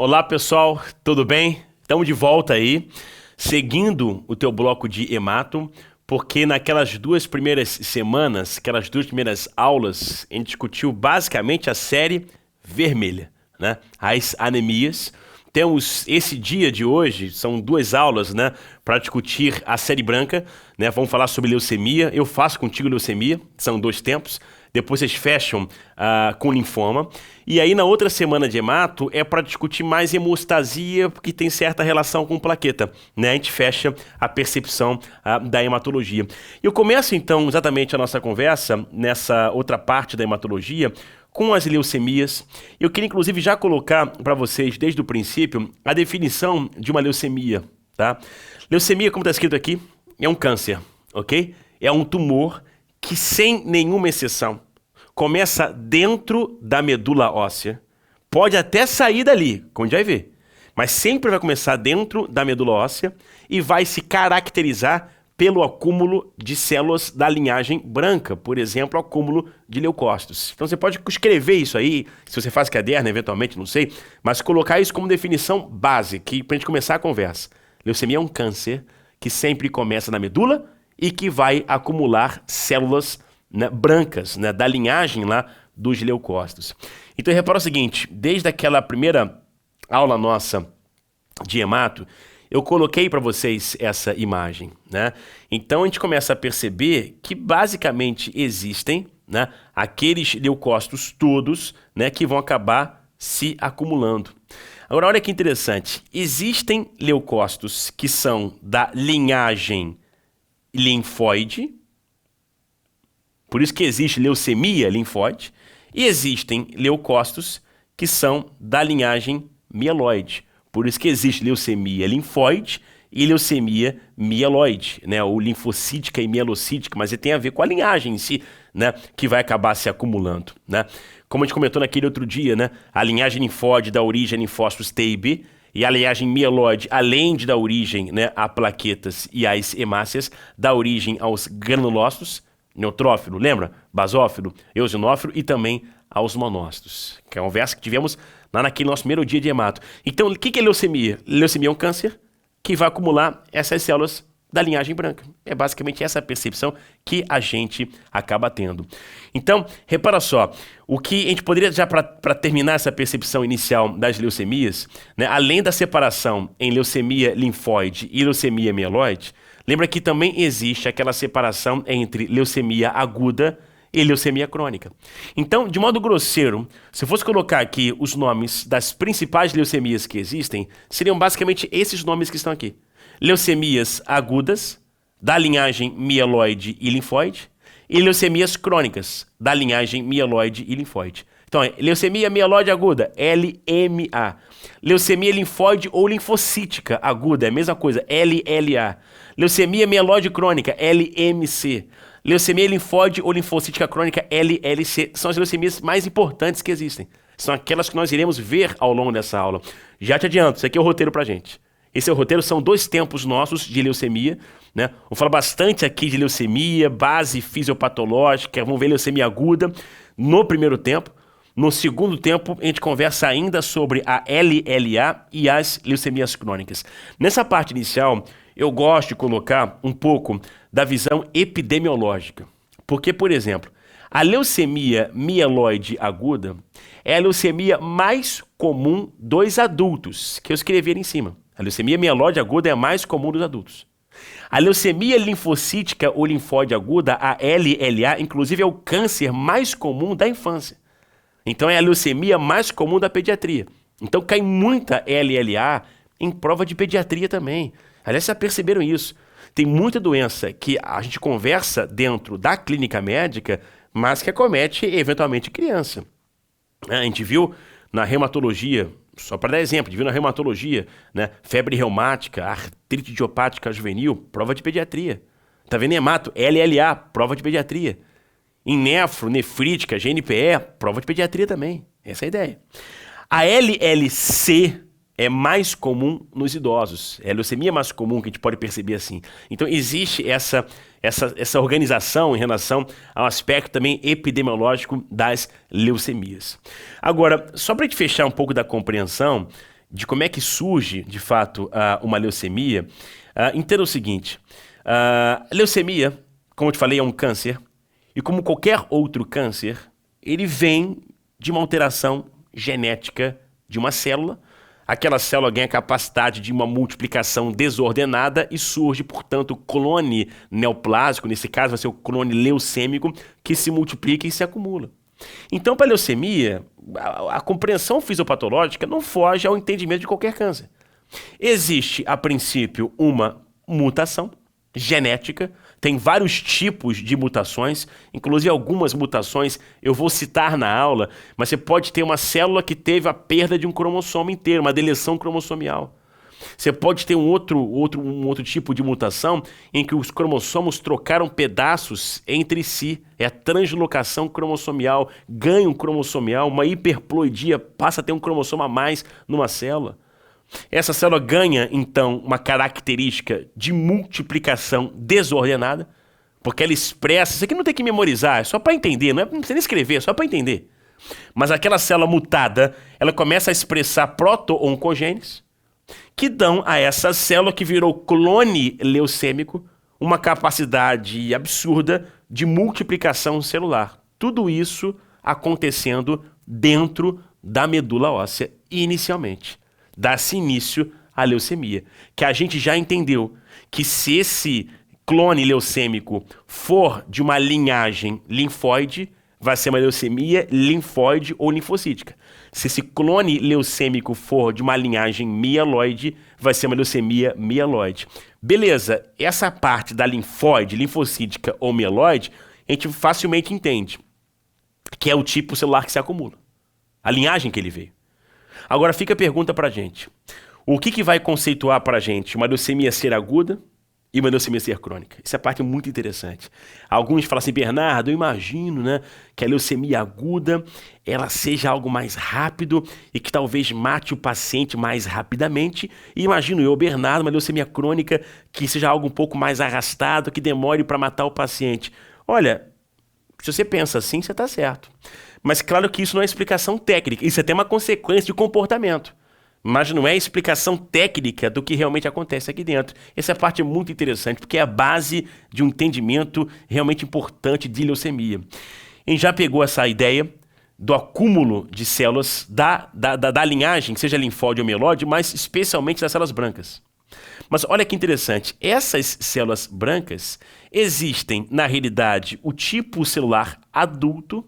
Olá pessoal, tudo bem? Estamos de volta aí, seguindo o teu bloco de hemato, porque naquelas duas primeiras semanas, aquelas duas primeiras aulas, a gente discutiu basicamente a série vermelha, né? As anemias. Temos esse dia de hoje, são duas aulas, né, para discutir a série branca, né? Vamos falar sobre leucemia. Eu faço contigo leucemia, são 2 tempos. Depois vocês fecham com linfoma. E aí na outra semana de hemato é para discutir mais hemostasia, porque tem certa relação com plaqueta, né? A gente fecha a percepção da hematologia. Eu começo então exatamente a nossa conversa nessa outra parte da hematologia com as leucemias. Eu queria inclusive já colocar para vocês desde o princípio a definição de uma leucemia, tá? Leucemia, como está escrito aqui, é um câncer, ok? É um tumor que, sem nenhuma exceção, começa dentro da medula óssea. Pode até sair dali, como a gente vai ver, mas sempre vai começar dentro da medula óssea e vai se caracterizar pelo acúmulo de células da linhagem branca, por exemplo, o acúmulo de leucócitos. Então você pode escrever isso aí, se você faz caderno, eventualmente, não sei, mas colocar isso como definição básica, para a gente começar a conversa. Leucemia é um câncer que sempre começa na medula e que vai acumular células, né, brancas, né, da linhagem lá dos leucócitos. Então repara o seguinte, desde aquela primeira aula nossa de hemato, eu coloquei para vocês essa imagem, né? Então a gente começa a perceber que basicamente existem, né, aqueles leucócitos todos, né, que vão acabar se acumulando. Agora olha que interessante, existem leucócitos que são da linhagem linfóide, por isso que existe leucemia linfóide, e existem leucócitos que são da linhagem mieloide. Por isso que existe leucemia linfóide e leucemia mieloide, né? Ou linfocítica e mielocítica, mas tem a ver com a linhagem em si, né? Que vai acabar se acumulando, né? Como a gente comentou naquele outro dia, né? A linhagem linfóide dá origem a linfócitos T e B, e a linhagem mieloide, além de dar origem, né, a plaquetas e às hemácias, dá origem aos granulócitos, neutrófilo, lembra? Basófilo, eosinófilo e também aos monócitos, que é uma conversa que tivemos lá naquele nosso primeiro dia de hemato. Então, o que é leucemia? Leucemia é um câncer que vai acumular essas células da linhagem branca. É basicamente essa percepção que a gente acaba tendo. Então, repara só, o que a gente poderia, já para terminar essa percepção inicial das leucemias, né, além da separação em leucemia linfóide e leucemia mieloide, lembra que também existe aquela separação entre leucemia aguda e leucemia crônica. Então, de modo grosseiro, se eu fosse colocar aqui os nomes das principais leucemias que existem, seriam basicamente esses nomes que estão aqui. Leucemias agudas, da linhagem mieloide e linfóide, e leucemias crônicas, da linhagem mieloide e linfóide. Então, leucemia mieloide aguda, LMA. Leucemia linfóide ou linfocítica aguda, é a mesma coisa, LLA. Leucemia mieloide crônica, LMC. Leucemia linfóide ou linfocítica crônica, LLC, são as leucemias mais importantes que existem. São aquelas que nós iremos ver ao longo dessa aula. Já te adianto, isso aqui é o roteiro pra gente. Esse é o roteiro, são 2 tempos nossos de leucemia, né? Vamos falar bastante aqui de leucemia, base fisiopatológica, vamos ver leucemia aguda no primeiro tempo. No segundo tempo, a gente conversa ainda sobre a LLA e as leucemias crônicas. Nessa parte inicial, eu gosto de colocar um pouco da visão epidemiológica. Porque, por exemplo, a leucemia mieloide aguda é a leucemia mais comum dos adultos, que eu escrevi ali em cima. A leucemia mieloide aguda é a mais comum dos adultos. A leucemia linfocítica ou linfóide aguda, a LLA, inclusive é o câncer mais comum da infância. Então é a leucemia mais comum da pediatria. Então cai muita LLA em prova de pediatria também. Aliás, vocês já perceberam isso. Tem muita doença que a gente conversa dentro da clínica médica, mas que acomete eventualmente criança. A gente viu na reumatologia, só para dar exemplo, a gente viu na reumatologia, né, febre reumática, artrite idiopática juvenil, prova de pediatria. Tá vendo hemato? LLA, prova de pediatria. Em nefro, nefrítica, GNPE, prova de pediatria também. Essa é a ideia. A LLC é mais comum nos idosos. É a leucemia mais comum que a gente pode perceber assim. Então existe essa organização em relação ao aspecto também epidemiológico das leucemias. Agora, só para a gente fechar um pouco da compreensão, de como é que surge, de fato, uma leucemia, entenda o seguinte: a leucemia, como eu te falei, é um câncer, e como qualquer outro câncer, ele vem de uma alteração genética de uma célula. Aquela célula ganha a capacidade de uma multiplicação desordenada e surge, portanto, o clone neoplásico, nesse caso vai ser o clone leucêmico, que se multiplica e se acumula. Então, para a leucemia, a compreensão fisiopatológica não foge ao entendimento de qualquer câncer. Existe, a princípio, uma mutação genética, tem vários tipos de mutações, inclusive algumas mutações eu vou citar na aula, mas você pode ter uma célula que teve a perda de um cromossomo inteiro, uma deleção cromossomial. Você pode ter um outro tipo de mutação em que os cromossomos trocaram pedaços entre si. É a translocação cromossomial, ganho cromossomial, uma hiperploidia, passa a ter um cromossomo a mais numa célula. Essa célula ganha, então, uma característica de multiplicação desordenada, porque ela expressa... Isso aqui não tem que memorizar, é só para entender, não precisa nem escrever, é só para entender. Mas aquela célula mutada, ela começa a expressar proto-oncogenes, que dão a essa célula que virou clone leucêmico uma capacidade absurda de multiplicação celular. Tudo isso acontecendo dentro da medula óssea inicialmente. Dá-se início à leucemia, que a gente já entendeu que se esse clone leucêmico for de uma linhagem linfóide, vai ser uma leucemia linfóide ou linfocítica. Se esse clone leucêmico for de uma linhagem mieloide, vai ser uma leucemia mieloide. Beleza, essa parte da linfóide, linfocítica ou mieloide, a gente facilmente entende, que é o tipo celular que se acumula, a linhagem que ele veio. Agora fica a pergunta pra gente. O que vai conceituar pra gente uma leucemia ser aguda e uma leucemia ser crônica? Essa é a parte muito interessante. Alguns falam assim: Bernardo, eu imagino, né, que a leucemia aguda ela seja algo mais rápido e que talvez mate o paciente mais rapidamente. E imagino eu, Bernardo, uma leucemia crônica que seja algo um pouco mais arrastado, que demore para matar o paciente. Olha, se você pensa assim, você está certo. Mas claro que isso não é explicação técnica, isso é até uma consequência de comportamento. Mas não é explicação técnica do que realmente acontece aqui dentro. Essa parte é muito interessante, porque é a base de um entendimento realmente importante de leucemia. A gente já pegou essa ideia do acúmulo de células da linhagem, seja linfóide ou mieloide, mas especialmente das células brancas. Mas olha que interessante, essas células brancas existem, na realidade, o tipo celular adulto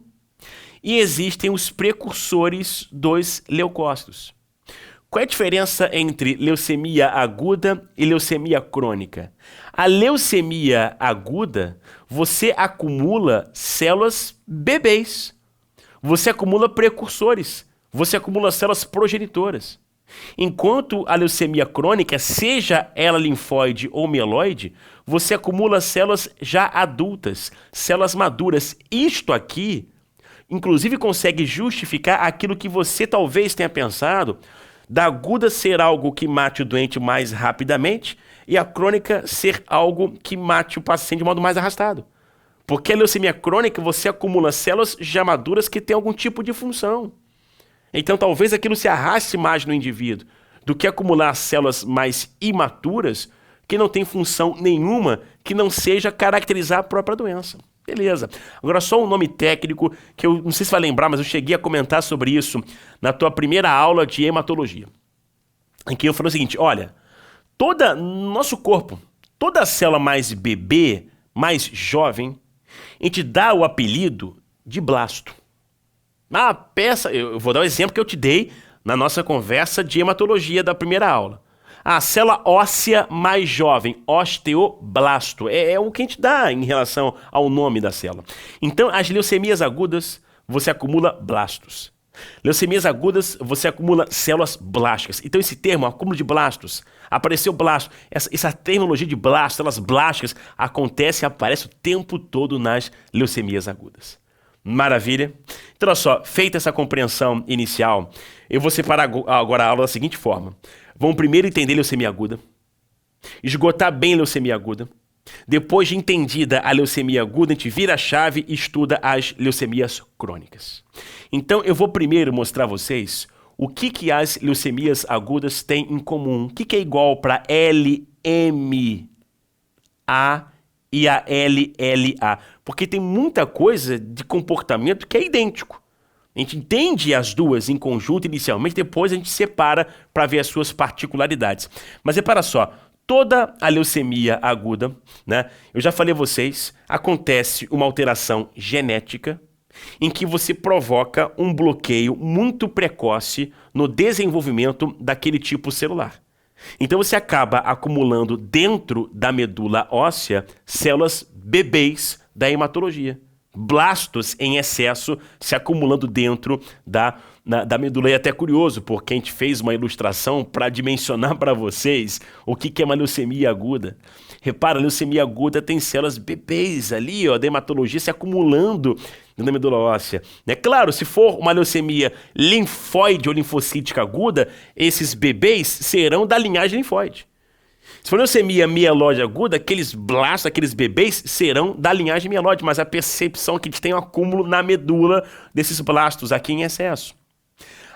e existem os precursores dos leucócitos. Qual é a diferença entre leucemia aguda e leucemia crônica? A leucemia aguda, você acumula células bebês, você acumula precursores, você acumula células progenitoras. Enquanto a leucemia crônica, seja ela linfóide ou mieloide, você acumula células já adultas, células maduras. Isto aqui, inclusive, consegue justificar aquilo que você talvez tenha pensado, da aguda ser algo que mate o doente mais rapidamente e a crônica ser algo que mate o paciente de modo mais arrastado. Porque a leucemia crônica, você acumula células já maduras que têm algum tipo de função. Então talvez aquilo se arraste mais no indivíduo do que acumular células mais imaturas que não têm função nenhuma, que não seja caracterizar a própria doença. Beleza. Agora só um nome técnico que eu não sei se vai lembrar, mas eu cheguei a comentar sobre isso na tua primeira aula de hematologia. Em que eu falei o seguinte: olha, nosso corpo, toda célula mais bebê, mais jovem, a gente dá o apelido de blasto. Eu vou dar o exemplo que eu te dei na nossa conversa de hematologia da primeira aula. A célula óssea mais jovem, osteoblasto, é o que a gente dá em relação ao nome da célula. Então, as leucemias agudas, você acumula blastos. Leucemias agudas, você acumula células blásticas. Então, esse termo, acúmulo de blastos, apareceu blasto. Essa terminologia de blastos, células blásticas, acontece e aparece o tempo todo nas leucemias agudas. Maravilha? Então, olha só, feita essa compreensão inicial, eu vou separar agora a aula da seguinte forma. Vamos primeiro entender leucemia aguda, esgotar bem a leucemia aguda. Depois de entendida a leucemia aguda, a gente vira a chave e estuda as leucemias crônicas. Então, eu vou primeiro mostrar a vocês o que as leucemias agudas têm em comum? O que é igual para LMA e a LLA? Porque tem muita coisa de comportamento que é idêntico. A gente entende as duas em conjunto inicialmente, depois a gente separa para ver as suas particularidades. Mas repara só, toda a leucemia aguda, né, eu já falei a vocês, acontece uma alteração genética em que você provoca um bloqueio muito precoce no desenvolvimento daquele tipo celular. Então você acaba acumulando dentro da medula óssea células bebês da hematologia. Blastos em excesso se acumulando dentro da medula. E é até curioso, porque a gente fez uma ilustração para dimensionar para vocês o que é uma leucemia aguda. Repara, a leucemia aguda tem células bebês ali, ó, da hematologia se acumulando na medula óssea. É claro, se for uma leucemia linfóide ou linfocítica aguda, esses bebês serão da linhagem linfóide. Se for leucemia mieloide aguda, aqueles blastos, aqueles bebês serão da linhagem mieloide, mas a percepção é que a gente tem um acúmulo na medula desses blastos aqui em excesso.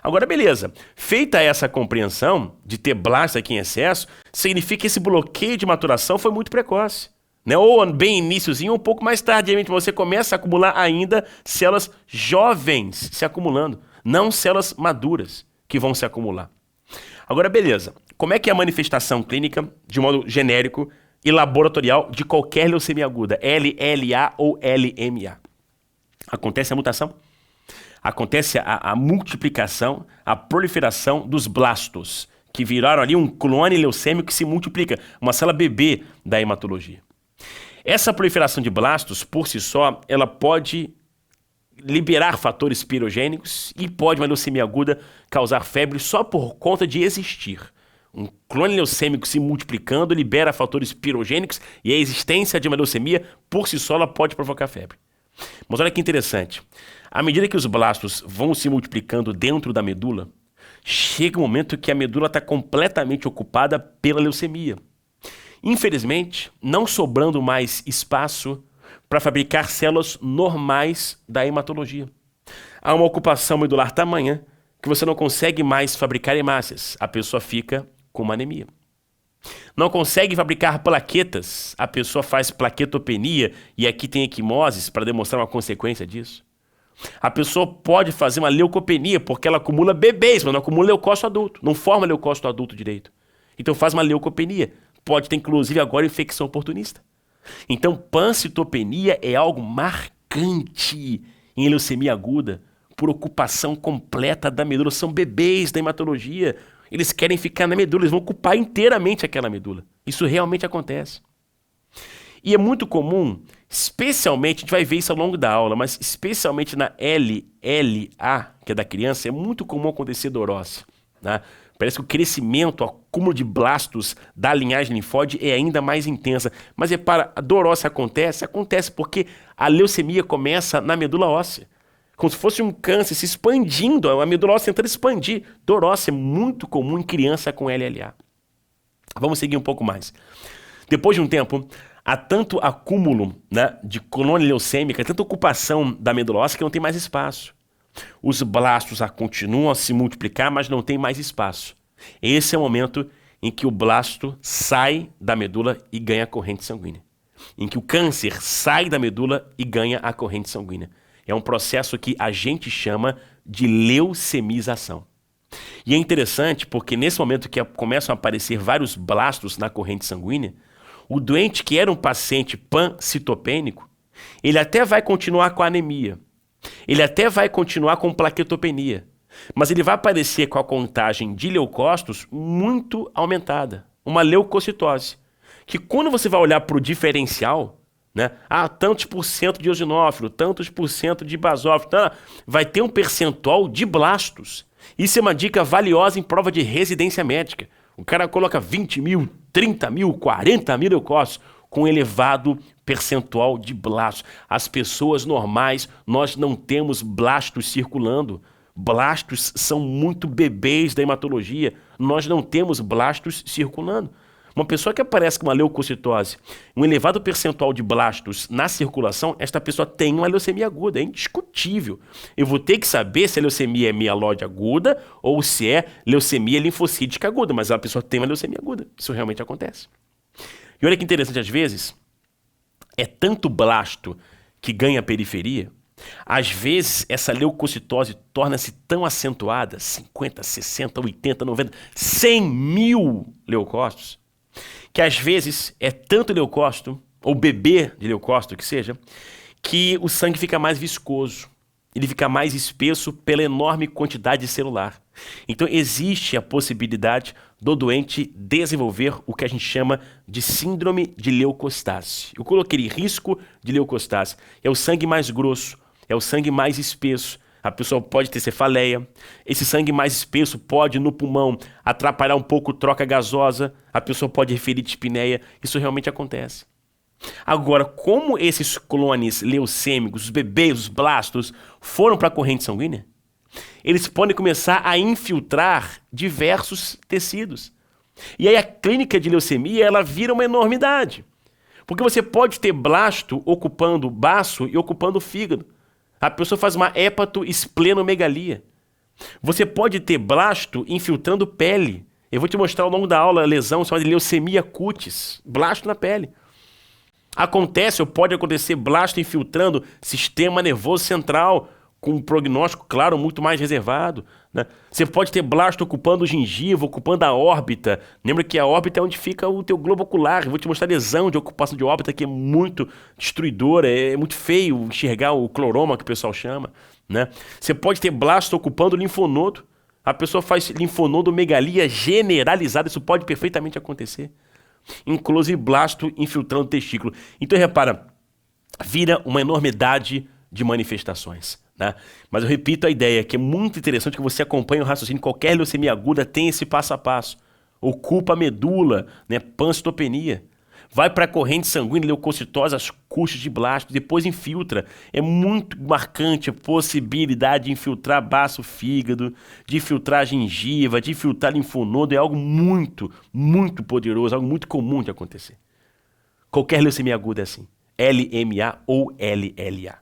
Agora, beleza. Feita essa compreensão de ter blastos aqui em excesso, significa que esse bloqueio de maturação foi muito precoce. Né? Ou bem iniciozinho, ou um pouco mais tardiamente, você começa a acumular ainda células jovens se acumulando, não células maduras que vão se acumular. Agora, beleza. Como é que é a manifestação clínica, de modo genérico e laboratorial, de qualquer leucemia aguda, LLA ou LMA? Acontece a mutação? Acontece a multiplicação, a proliferação dos blastos, que viraram ali um clone leucêmico que se multiplica, uma célula bebê da hematologia. Essa proliferação de blastos, por si só, ela pode liberar fatores pirogênicos e pode, uma leucemia aguda, causar febre só por conta de existir. Um clone leucêmico se multiplicando libera fatores pirogênicos e a existência de uma leucemia, por si só, ela pode provocar febre. Mas olha que interessante. À medida que os blastos vão se multiplicando dentro da medula, chega um momento que a medula está completamente ocupada pela leucemia. Infelizmente, não sobrando mais espaço para fabricar células normais da hematologia. Há uma ocupação medular tamanha que você não consegue mais fabricar hemácias. A pessoa fica com uma anemia. Não consegue fabricar plaquetas, a pessoa faz plaquetopenia e aqui tem equimoses para demonstrar uma consequência disso. A pessoa pode fazer uma leucopenia porque ela acumula bebês, mas não acumula leucócito adulto, não forma leucócito adulto direito. Então faz uma leucopenia. Pode ter inclusive agora infecção oportunista. Então pancitopenia é algo marcante em leucemia aguda por ocupação completa da medula. São bebês da hematologia. Eles querem ficar na medula, eles vão ocupar inteiramente aquela medula. Isso realmente acontece. E é muito comum, especialmente, a gente vai ver isso ao longo da aula, mas especialmente na LLA, que é da criança, é muito comum acontecer dorócia. Né? Parece que o crescimento, o acúmulo de blastos da linhagem linfóide é ainda mais intensa. Mas repara, a dorócia acontece porque a leucemia começa na medula óssea. Como se fosse um câncer se expandindo, a medula óssea tentando expandir. Dorócia é muito comum em criança com LLA. Vamos seguir um pouco mais. Depois de um tempo, há tanto acúmulo, né, de colônia leucêmica, tanta ocupação da medula óssea que não tem mais espaço. Os blastos continuam a se multiplicar, mas não tem mais espaço. Esse é o momento em que o blasto sai da medula e ganha a corrente sanguínea. Em que o câncer sai da medula e ganha a corrente sanguínea. É um processo que a gente chama de leucemização. E é interessante porque nesse momento que começam a aparecer vários blastos na corrente sanguínea, o doente que era um paciente pancitopênico, ele até vai continuar com a anemia, ele até vai continuar com plaquetopenia, mas ele vai aparecer com a contagem de leucócitos muito aumentada, uma leucocitose, que quando você vai olhar para o diferencial, né? Tantos por cento de eosinófilo, tantos por cento de basófilo, vai ter um percentual de blastos. Isso é uma dica valiosa em prova de residência médica. O cara coloca 20 mil, 30 mil, 40 mil leucócitos com elevado percentual de blastos. As pessoas normais, nós não temos blastos circulando. Blastos são muito bebês da hematologia. Nós não temos blastos circulando. Uma pessoa que aparece com uma leucocitose, um elevado percentual de blastos na circulação, esta pessoa tem uma leucemia aguda, é indiscutível. Eu vou ter que saber se a leucemia é mieloide aguda ou se é leucemia linfocítica aguda, mas a pessoa tem uma leucemia aguda. Isso realmente acontece. E olha que interessante, às vezes, é tanto blasto que ganha periferia. Às vezes, essa leucocitose torna-se tão acentuada, 50, 60, 80, 90, 100 mil leucócitos, que às vezes é tanto leucócito, ou bebê de leucócito que seja, que o sangue fica mais viscoso, ele fica mais espesso pela enorme quantidade celular. Então existe a possibilidade do doente desenvolver o que a gente chama de síndrome de leucostase. Eu coloquei risco de leucostase. É o sangue mais grosso, é o sangue mais espesso. A pessoa pode ter cefaleia. Esse sangue mais espesso pode, no pulmão, atrapalhar um pouco a troca gasosa. A pessoa pode referir dispneia. Isso realmente acontece. Agora, como esses clones leucêmicos, os bebês, os blastos, foram para a corrente sanguínea, eles podem começar a infiltrar diversos tecidos. E aí a clínica de leucemia, ela vira uma enormidade. Porque você pode ter blasto ocupando o baço e ocupando o fígado. A pessoa faz uma hepatoesplenomegalia. Você pode ter blasto infiltrando pele. Eu vou te mostrar ao longo da aula a lesão chamada de leucemia cutis, blasto na pele. Acontece ou pode acontecer blasto infiltrando sistema nervoso central, com um prognóstico, claro, muito mais reservado, né? Você pode ter blasto ocupando o gengiva, ocupando a órbita. Lembra que a órbita é onde fica o teu globo ocular. Eu vou te mostrar lesão de ocupação de órbita que é muito destruidora, é muito feio enxergar o cloroma que o pessoal chama, né? Você pode ter blasto ocupando o linfonodo. A pessoa faz linfonodomegalia generalizada, isso pode perfeitamente acontecer. Inclusive blasto infiltrando o testículo. Então repara, vira uma enormidade de manifestações, né? Mas eu repito a ideia, que é muito interessante que você acompanhe o raciocínio. Qualquer leucemia aguda tem esse passo a passo. Ocupa a medula, né? Pancitopenia. Vai para a corrente sanguínea, leucocitose, as custas de blasto, depois infiltra. É muito marcante a possibilidade de infiltrar baço, fígado, de infiltrar gengiva, de infiltrar linfonodo. É algo muito, muito poderoso, algo muito comum de acontecer. Qualquer leucemia aguda é assim. LMA ou LLA.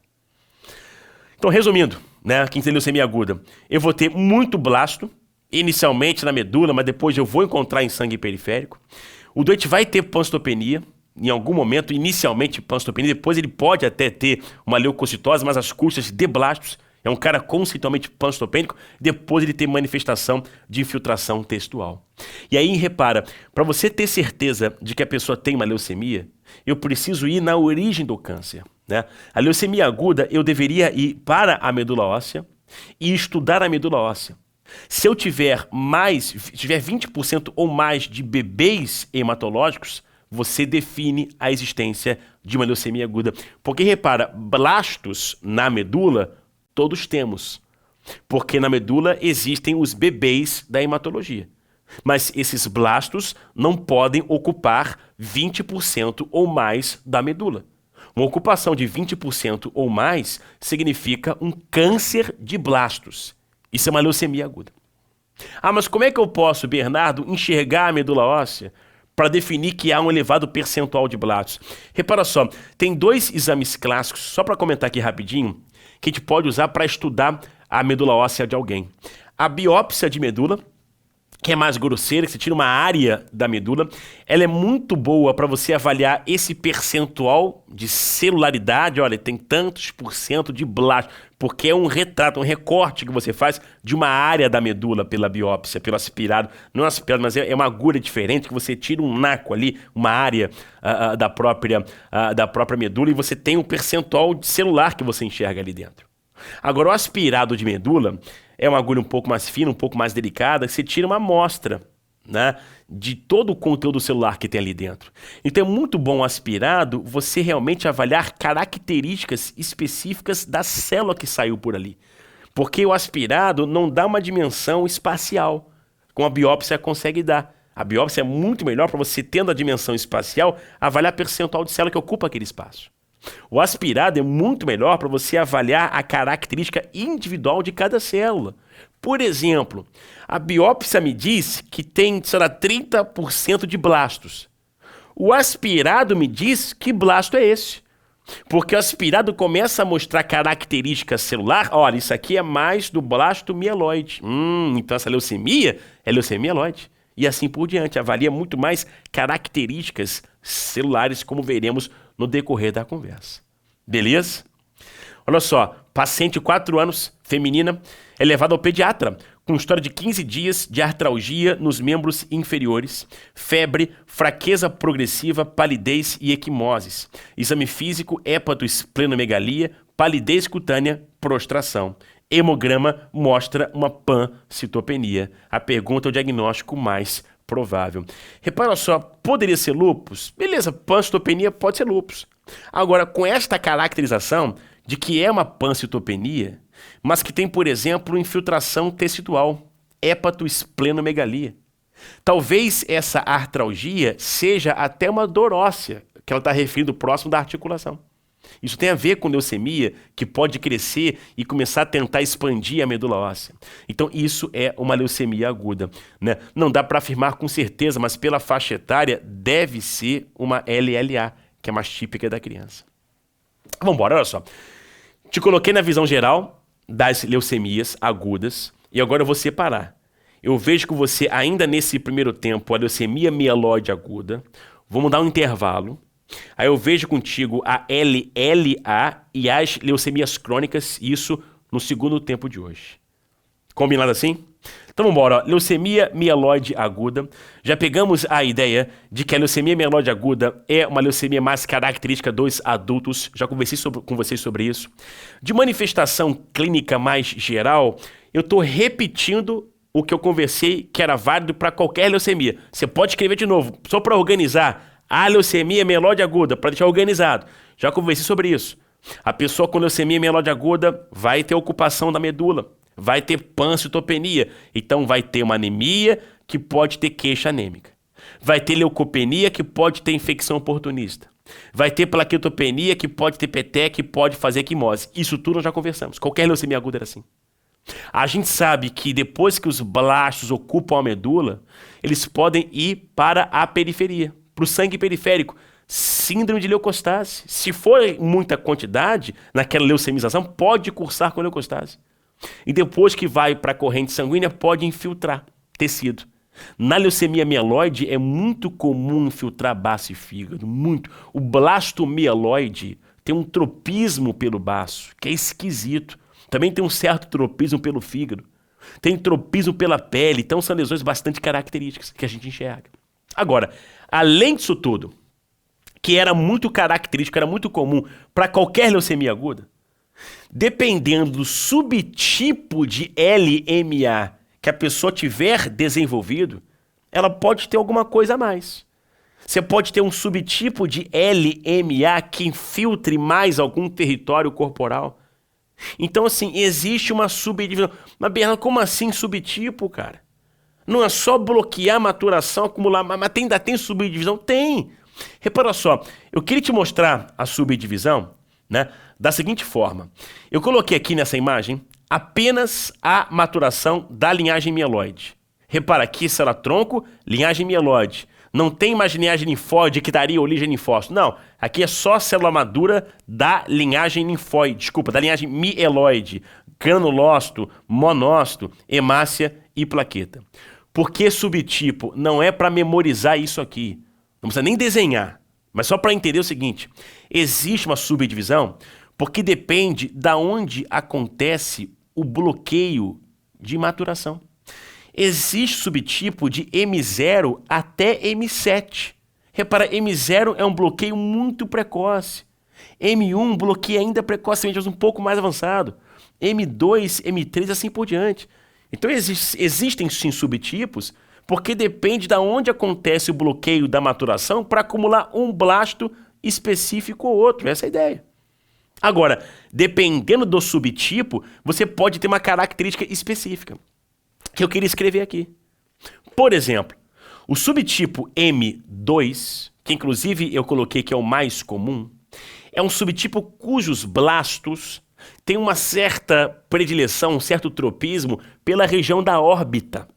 Então, resumindo, né, quem tem leucemia aguda, eu vou ter muito blasto, inicialmente na medula, mas depois eu vou encontrar em sangue periférico. O doente vai ter pancitopenia, em algum momento, inicialmente pancitopenia, depois ele pode até ter uma leucocitose, mas as custas de blastos. É um cara conceitualmente pancitopênico, depois ele tem manifestação de infiltração textual. E aí, repara, para você ter certeza de que a pessoa tem uma leucemia, eu preciso ir na origem do câncer, né? A leucemia aguda, eu deveria ir para a medula óssea e estudar a medula óssea. Se eu tiver 20% ou mais de bebês hematológicos, você define a existência de uma leucemia aguda. Porque, repara, blastos na medula, todos temos. Porque na medula existem os bebês da hematologia. Mas esses blastos não podem ocupar 20% ou mais da medula. Uma ocupação de 20% ou mais significa um câncer de blastos. Isso é uma leucemia aguda. Ah, mas como é que eu posso, Bernardo, enxergar a medula óssea para definir que há um elevado percentual de blastos? Repara só, tem dois exames clássicos, só para comentar aqui rapidinho, que a gente pode usar para estudar a medula óssea de alguém. A biópsia de medula, que é mais grosseira, que você tira uma área da medula, ela é muito boa para você avaliar esse percentual de celularidade. Olha, tem tantos % de blasto, porque é um retrato, um recorte que você faz de uma área da medula pela biópsia, pelo aspirado. Não é aspirado, mas é uma agulha diferente, que você tira um naco ali, uma área da própria medula, e você tem um percentual de celular que você enxerga ali dentro. Agora, o aspirado de medula é uma agulha um pouco mais fina, um pouco mais delicada, que você tira uma amostra, né, de todo o conteúdo celular que tem ali dentro. Então é muito bom o aspirado você realmente avaliar características específicas da célula que saiu por ali. Porque o aspirado não dá uma dimensão espacial, como a biópsia consegue dar. A biópsia é muito melhor para você, tendo a dimensão espacial, avaliar percentual de célula que ocupa aquele espaço. O aspirado é muito melhor para você avaliar a característica individual de cada célula. Por exemplo, a biópsia me diz que tem, sei lá, 30% de blastos. O aspirado me diz que blasto é esse. Porque o aspirado começa a mostrar característica celular. Olha, isso aqui é mais do blasto mieloide. Então essa leucemia é leucemia mieloide. E assim por diante. Avalia muito mais características celulares, como veremos no decorrer da conversa. Beleza? Olha só, paciente 4 anos, feminina, é levada ao pediatra com história de 15 dias de artralgia nos membros inferiores, febre, fraqueza progressiva, palidez e equimoses. Exame físico, hepatoesplenomegalia, palidez cutânea, prostração. Hemograma mostra uma pancitopenia. A pergunta é o diagnóstico mais provável. Repara só, poderia ser lúpus? Beleza, pancitopenia pode ser lúpus. Agora, com esta caracterização de que é uma pancitopenia, mas que tem, por exemplo, infiltração tecidual, hepatoesplenomegalia. Talvez essa artralgia seja até uma dor óssea, que ela está referindo próximo da articulação. Isso tem a ver com leucemia, que pode crescer e começar a tentar expandir a medula óssea. Então isso é uma leucemia aguda, né? Não dá para afirmar com certeza, mas pela faixa etária deve ser uma LLA, que é mais típica da criança. Vamos embora, olha só. Te coloquei na visão geral das leucemias agudas e agora eu vou separar. Eu vejo que você ainda nesse primeiro tempo a leucemia mieloide aguda. Vamos dar um intervalo. Aí eu vejo contigo a LLA e as leucemias crônicas, isso no segundo tempo de hoje. Combinado assim? Então vamos embora. Leucemia mieloide aguda. Já pegamos a ideia de que a leucemia mieloide aguda é uma leucemia mais característica dos adultos. Já conversei com vocês sobre isso. De manifestação clínica mais geral, eu estou repetindo o que eu conversei que era válido para qualquer leucemia. Você pode escrever de novo, só para organizar. A leucemia mieloide aguda, para deixar organizado. Já conversei sobre isso. A pessoa com leucemia mieloide aguda vai ter ocupação da medula, vai ter pancitopenia, então vai ter uma anemia que pode ter queixa anêmica. Vai ter leucopenia que pode ter infecção oportunista. Vai ter plaquetopenia que pode ter PT, que pode fazer equimose. Isso tudo nós já conversamos. Qualquer leucemia aguda era assim. A gente sabe que depois que os blastos ocupam a medula, eles podem ir para a periferia, para o sangue periférico. Síndrome de leucostase. Se for muita quantidade, naquela leucemização, pode cursar com leucostase. E depois que vai para a corrente sanguínea, pode infiltrar tecido. Na leucemia mieloide, é muito comum infiltrar baço e fígado, muito. O blasto mieloide tem um tropismo pelo baço, que é esquisito. Também tem um certo tropismo pelo fígado. Tem tropismo pela pele, então são lesões bastante características que a gente enxerga. Agora, além disso tudo, que era muito característico, era muito comum para qualquer leucemia aguda, dependendo do subtipo de LMA que a pessoa tiver desenvolvido, ela pode ter alguma coisa a mais. Você pode ter um subtipo de LMA que infiltre mais algum território corporal. Então, assim, existe uma subdivisão. Mas, Bernardo, como assim subtipo, cara? Não é só bloquear a maturação, acumular, mas ainda tem subdivisão? Tem! Repara só, eu queria te mostrar a subdivisão, né, da seguinte forma. Eu coloquei aqui nessa imagem apenas a maturação da linhagem mieloide. Repara aqui, célula-tronco, linhagem mieloide. Não tem mais linhagem linfóide que daria origem linfócito. Não, aqui é só célula madura da linhagem linfóide, desculpa, da linhagem mieloide, granulócito, monócito, hemácia e plaqueta. Por que subtipo? Não é para memorizar isso aqui. Não precisa nem desenhar, mas só para entender o seguinte. Existe uma subdivisão porque depende da onde acontece o bloqueio de maturação. Existe subtipo de M0 até M7. Repara, M0 é um bloqueio muito precoce. M1 bloqueia ainda precocemente, mas um pouco mais avançado. M2, M3, assim por diante. Então existem sim subtipos, porque depende de onde acontece o bloqueio da maturação para acumular um blasto específico ou outro. Essa é a ideia. Agora, dependendo do subtipo, você pode ter uma característica específica, que eu queria escrever aqui. Por exemplo, o subtipo M2, que inclusive eu coloquei que é o mais comum, é um subtipo cujos blastos têm uma certa predileção, um certo tropismo pela região da órbita.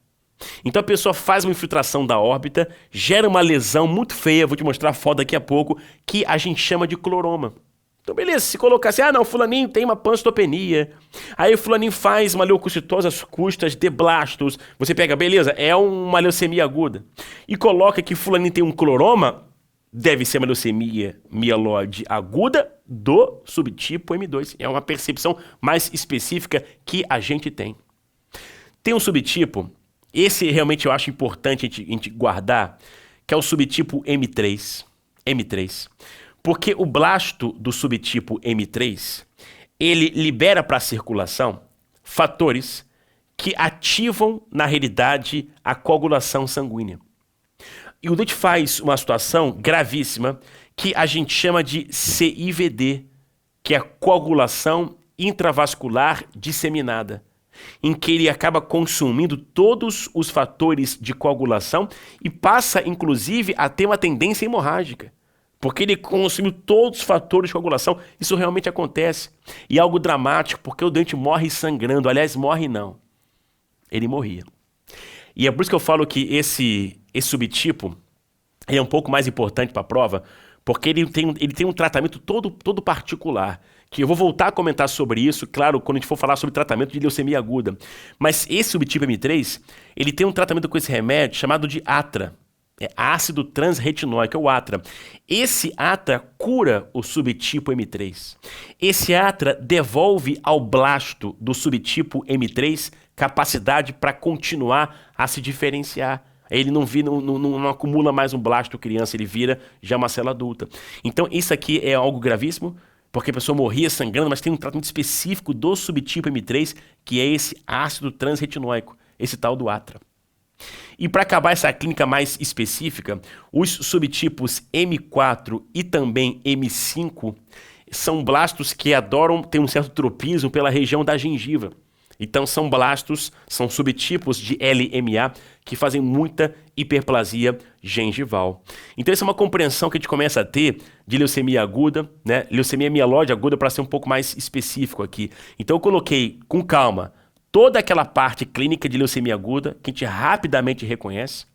Então a pessoa faz uma infiltração da órbita, gera uma lesão muito feia, vou te mostrar a foto daqui a pouco, que a gente chama de cloroma. Então beleza, se colocar assim, não, fulaninho tem uma panstopenia, aí o fulaninho faz uma leucocitose às custas de blastos, você pega, beleza, é uma leucemia aguda, e coloca que fulaninho tem um cloroma, deve ser uma leucemia mieloide aguda do subtipo M2. É uma percepção mais específica que a gente tem. Tem um subtipo, esse realmente eu acho importante a gente guardar, que é o subtipo M3. M3. Porque o blasto do subtipo M3, ele libera para a circulação fatores que ativam, na realidade, a coagulação sanguínea. E o Dante faz uma situação gravíssima que a gente chama de CIVD, que é a coagulação intravascular disseminada, em que ele acaba consumindo todos os fatores de coagulação e passa, inclusive, a ter uma tendência hemorrágica, porque ele consumiu todos os fatores de coagulação. Isso realmente acontece. E é algo dramático, porque o Dante morre sangrando. Aliás, morre não. Ele morria. E é por isso que eu falo que esse subtipo é um pouco mais importante para a prova, porque ele tem um tratamento todo particular, que eu vou voltar a comentar sobre isso, claro, quando a gente for falar sobre tratamento de leucemia aguda. Mas esse subtipo M3, ele tem um tratamento com esse remédio chamado de ATRA, é ácido transretinóico, é o ATRA. Esse ATRA cura o subtipo M3. Esse ATRA devolve ao blasto do subtipo M3 capacidade para continuar a se diferenciar. Ele não acumula mais um blasto criança, ele vira já uma célula adulta. Então isso aqui é algo gravíssimo, porque a pessoa morria sangrando, mas tem um tratamento específico do subtipo M3, que é esse ácido transretinóico, esse tal do ATRA. E para acabar essa clínica mais específica, os subtipos M4 e também M5 são blastos que adoram ter um certo tropismo pela região da gengiva. Então são blastos, são subtipos de LMA que fazem muita hiperplasia gengival. Então essa é uma compreensão que a gente começa a ter de leucemia aguda, né? Leucemia mieloide aguda, para ser um pouco mais específico aqui. Então eu coloquei com calma toda aquela parte clínica de leucemia aguda, que a gente rapidamente reconhece.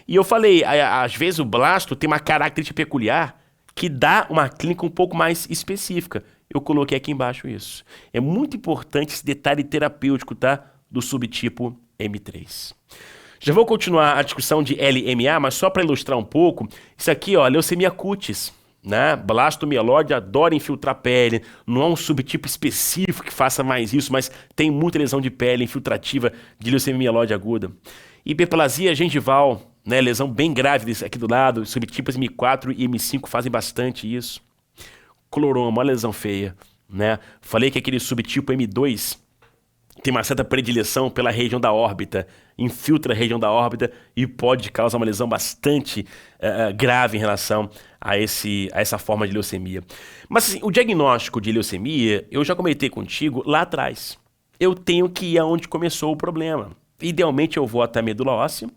E eu falei, às vezes o blasto tem uma característica peculiar que dá uma clínica um pouco mais específica. Eu coloquei aqui embaixo isso. É muito importante esse detalhe terapêutico, tá? Do subtipo M3. Já vou continuar a discussão de LMA, mas só para ilustrar um pouco, isso aqui, ó, leucemia cutis, né? Blasto mieloide adora infiltrar pele, não é um subtipo específico que faça mais isso, mas tem muita lesão de pele infiltrativa de leucemia mieloide aguda. Hiperplasia gengival, né? Lesão bem grave aqui do lado, subtipos M4 e M5 fazem bastante isso. Cloroma, uma lesão feia, né? Falei que aquele subtipo M2 tem uma certa predileção pela região da órbita, infiltra a região da órbita e pode causar uma lesão bastante grave em relação a essa forma de leucemia. Mas assim, o diagnóstico de leucemia, eu já comentei contigo lá atrás. Eu tenho que ir aonde começou o problema. Idealmente eu vou até a medula óssea,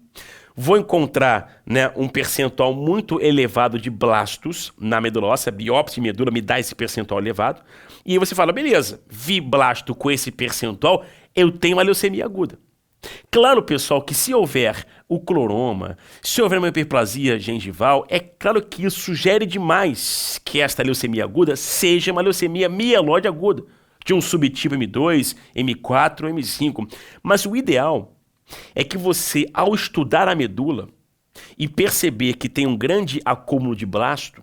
vou encontrar, né, um percentual muito elevado de blastos na medula óssea, biópsia de medula me dá esse percentual elevado, e aí você fala, beleza, vi blasto com esse percentual, eu tenho uma leucemia aguda. Claro, pessoal, que se houver o cloroma, se houver uma hiperplasia gengival, é claro que isso sugere demais que esta leucemia aguda seja uma leucemia mieloide aguda, de um subtipo M2, M4 ou M5. Mas o ideal é que você, ao estudar a medula e perceber que tem um grande acúmulo de blasto,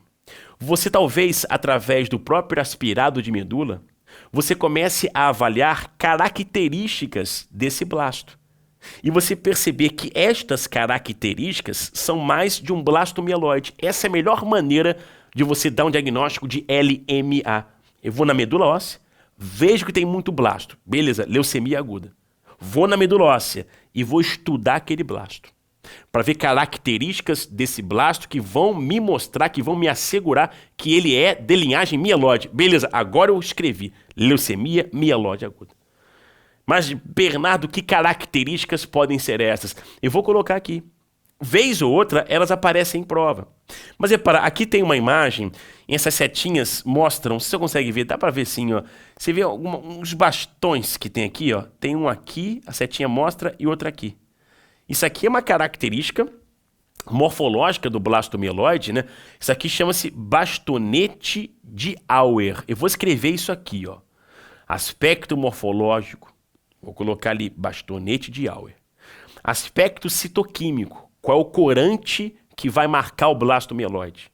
você talvez, através do próprio aspirado de medula, você comece a avaliar características desse blasto. E você perceber que estas características são mais de um blasto mieloide. Essa é a melhor maneira de você dar um diagnóstico de LMA. Eu vou na medula óssea, vejo que tem muito blasto. Beleza, leucemia aguda. Vou na medula óssea e vou estudar aquele blasto, para ver características desse blasto que vão me mostrar, que vão me assegurar que ele é de linhagem mieloide. Beleza, agora eu escrevi leucemia mieloide aguda. Mas, Bernardo, que características podem ser essas? Eu vou colocar aqui. vez ou outra, elas aparecem em prova. Mas repara, aqui tem uma imagem, e essas setinhas mostram, se você consegue ver, dá pra ver sim, ó. Você vê uns bastões que tem aqui, ó. Tem um aqui, a setinha mostra, e outra aqui. Isso aqui é uma característica morfológica do blastomeloide, né? Isso aqui chama-se bastonete de Auer. Eu vou escrever isso aqui, ó. Aspecto morfológico, vou colocar ali bastonete de Auer. Aspecto citoquímico, qual é o corante que vai marcar o blastomeloide?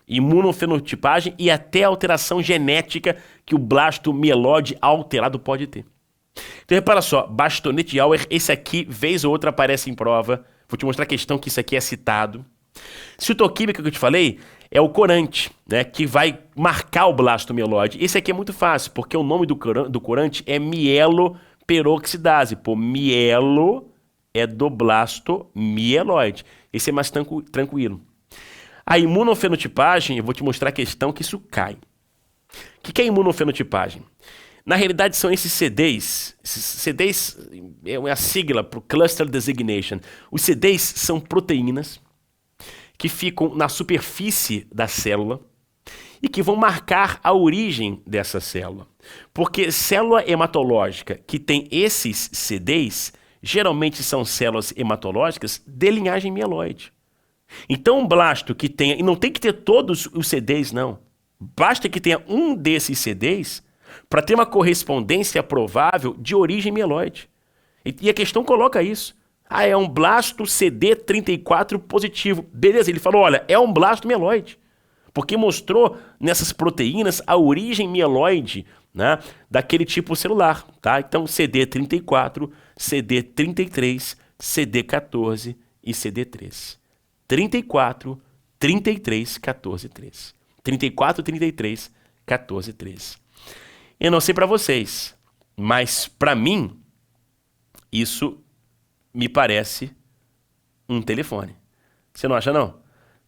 Imunofenotipagem e até alteração genética que o blastomeloide alterado pode ter. Então repara só, bastonete de Auer, esse aqui, vez ou outra, aparece em prova. Vou te mostrar a questão que isso aqui é citado. Citoquímica que eu te falei é o corante, né, que vai marcar o blastomeloide. Esse aqui é muito fácil, porque o nome do corante é mieloperoxidase. Pô, mielo é do blastomeloide. Esse é mais tranquilo. A imunofenotipagem, eu vou te mostrar a questão que isso cai. O que é imunofenotipagem? Na realidade, são esses CDs. Esses CDs é a sigla para o Cluster Designation. Os CDs são proteínas que ficam na superfície da célula e que vão marcar a origem dessa célula. Porque célula hematológica que tem esses CDs, geralmente são células hematológicas de linhagem mieloide. Então, um blasto que tenha, e não tem que ter todos os CDs, não. Basta que tenha um desses CDs para ter uma correspondência provável de origem mieloide. E a questão coloca isso. Ah, é um blasto CD34 positivo. Beleza, ele falou, olha, é um blasto mieloide. Porque mostrou nessas proteínas a origem mieloide, né, daquele tipo celular. Tá? Então, CD34, CD33, CD14 e CD3. 34, 33, 14, 13. 34, 33, 14, 13. Eu não sei para vocês, mas para mim, isso me parece um telefone. Você não acha, não?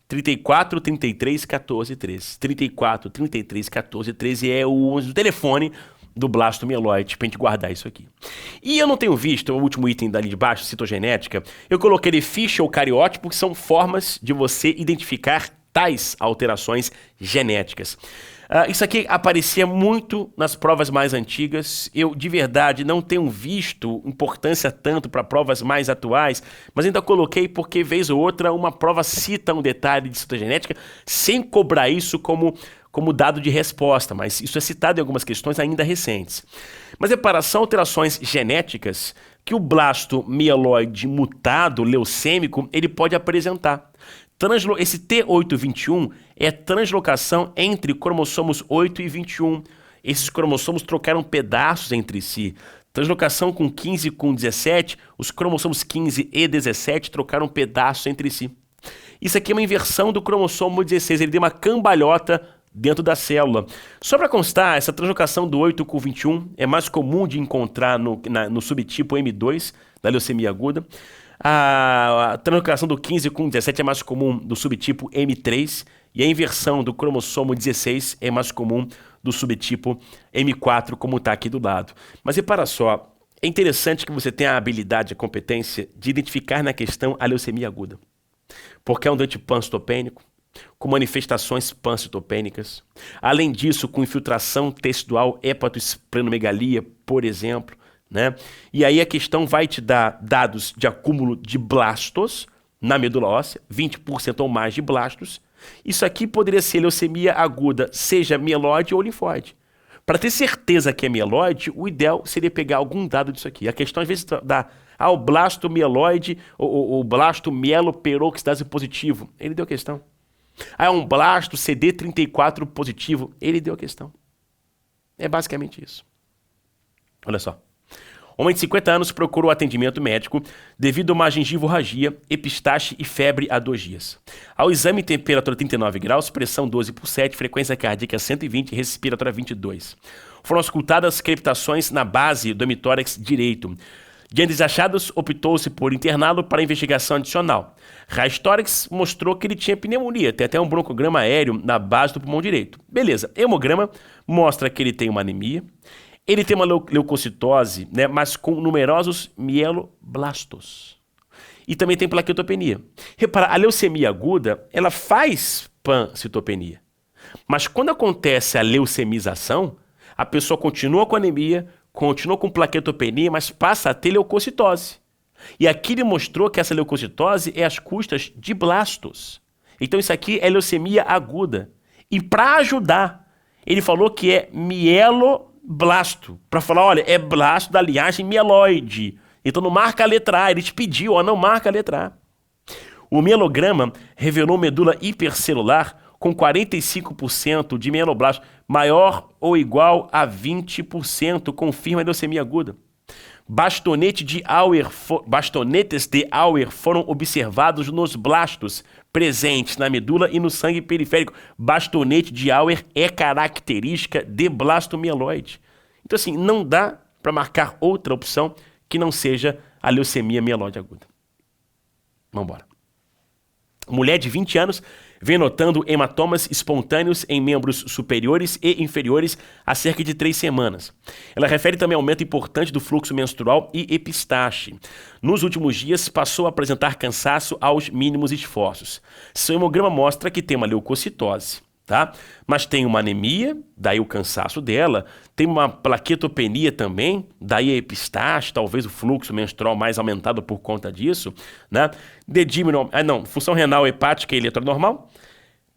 34, 33, 14, 13. 34, 33, 14, 13 é o telefone do blastomeloide, pra gente guardar isso aqui. E eu não tenho visto, o último item dali de baixo, citogenética, eu coloquei ali ficha ou cariótipo, que são formas de você identificar tais alterações genéticas. Isso aqui aparecia muito nas provas mais antigas. Eu, de verdade, não tenho visto importância tanto para provas mais atuais, mas ainda coloquei porque, vez ou outra, uma prova cita um detalhe de citogenética sem cobrar isso como dado de resposta, mas isso é citado em algumas questões ainda recentes. Mas repara, são alterações genéticas que o blastomeloide mutado leucêmico ele pode apresentar. Esse T821 é translocação entre cromossomos 8 e 21. Esses cromossomos trocaram pedaços entre si. Translocação com 15 e com 17, os cromossomos 15 e 17 trocaram pedaços entre si. Isso aqui é uma inversão do cromossomo 16, ele deu uma cambalhota dentro da célula. Só para constar, essa translocação do 8 com 21 é mais comum de encontrar no subtipo M2 da leucemia aguda. A translocação do 15 com 17 é mais comum do subtipo M3 e a inversão do cromossomo 16 é mais comum do subtipo M4, como está aqui do lado. Mas repara só, é interessante que você tenha a habilidade, a competência de identificar na questão a leucemia aguda. Porque é um doente pancitopênico, com manifestações pancitopênicas. Além disso, com infiltração tecidual hepatoesplenomegalia, por exemplo. Né? E aí a questão vai te dar dados de acúmulo de blastos na medula óssea, 20% ou mais de blastos. Isso aqui poderia ser leucemia aguda, seja mieloide ou linfóide. Para ter certeza que é mieloide, o ideal seria pegar algum dado disso aqui. A questão às vezes dá o blastomeloide ou blastomeloperoxidase positivo. Ele deu a questão. É um blasto CD34 positivo. Ele deu a questão. É basicamente isso. Olha só. Homem de 50 anos procurou atendimento médico devido a uma gengivorragia, epistaxe e febre há 2 dias. Ao exame, temperatura 39 graus, pressão 12/7, frequência cardíaca 120 e respiratória 22. Foram auscultadas crepitações na base do hemitórax direito. Diante dos achados, optou-se por interná-lo para investigação adicional. Raio-tórax mostrou que ele tinha pneumonia, tem até um broncograma aéreo na base do pulmão direito. Beleza, hemograma mostra que ele tem uma anemia. Ele tem uma leucocitose, né, mas com numerosos mieloblastos. e também tem plaquetopenia. Repara, a leucemia aguda, ela faz pancitopenia. Mas quando acontece a leucemização, a pessoa continua com anemia, continua com plaquetopenia, mas passa a ter leucocitose. E aqui ele mostrou que essa leucocitose é às custas de blastos. Então isso aqui é leucemia aguda. E para ajudar, ele falou que é mieloblasto. Para falar, olha, é blasto da linhagem mieloide. Então não marca a letra A. Ele te pediu, ó, não marca a letra A. O mielograma revelou medula hipercelular com 45% de mieloblasto, maior ou igual a 20%, confirma a leucemia aguda. Bastonetes de Auer foram observados nos blastos presentes na medula e no sangue periférico. Bastonete de Auer é característica de blasto mieloide. Então, assim, não dá para marcar outra opção que não seja a leucemia mieloide aguda. Vamos embora. Mulher de 20 anos vem notando hematomas espontâneos em membros superiores e inferiores há cerca de 3 semanas. Ela refere também ao aumento importante do fluxo menstrual e epistaxe. Nos últimos dias, passou a apresentar cansaço aos mínimos esforços. Seu hemograma mostra que tem uma leucocitose, tá? Mas tem uma anemia, daí o cansaço dela, tem uma plaquetopenia também, daí a epistaxe, talvez o fluxo menstrual mais aumentado por conta disso, né? Função renal hepática e eletronormal,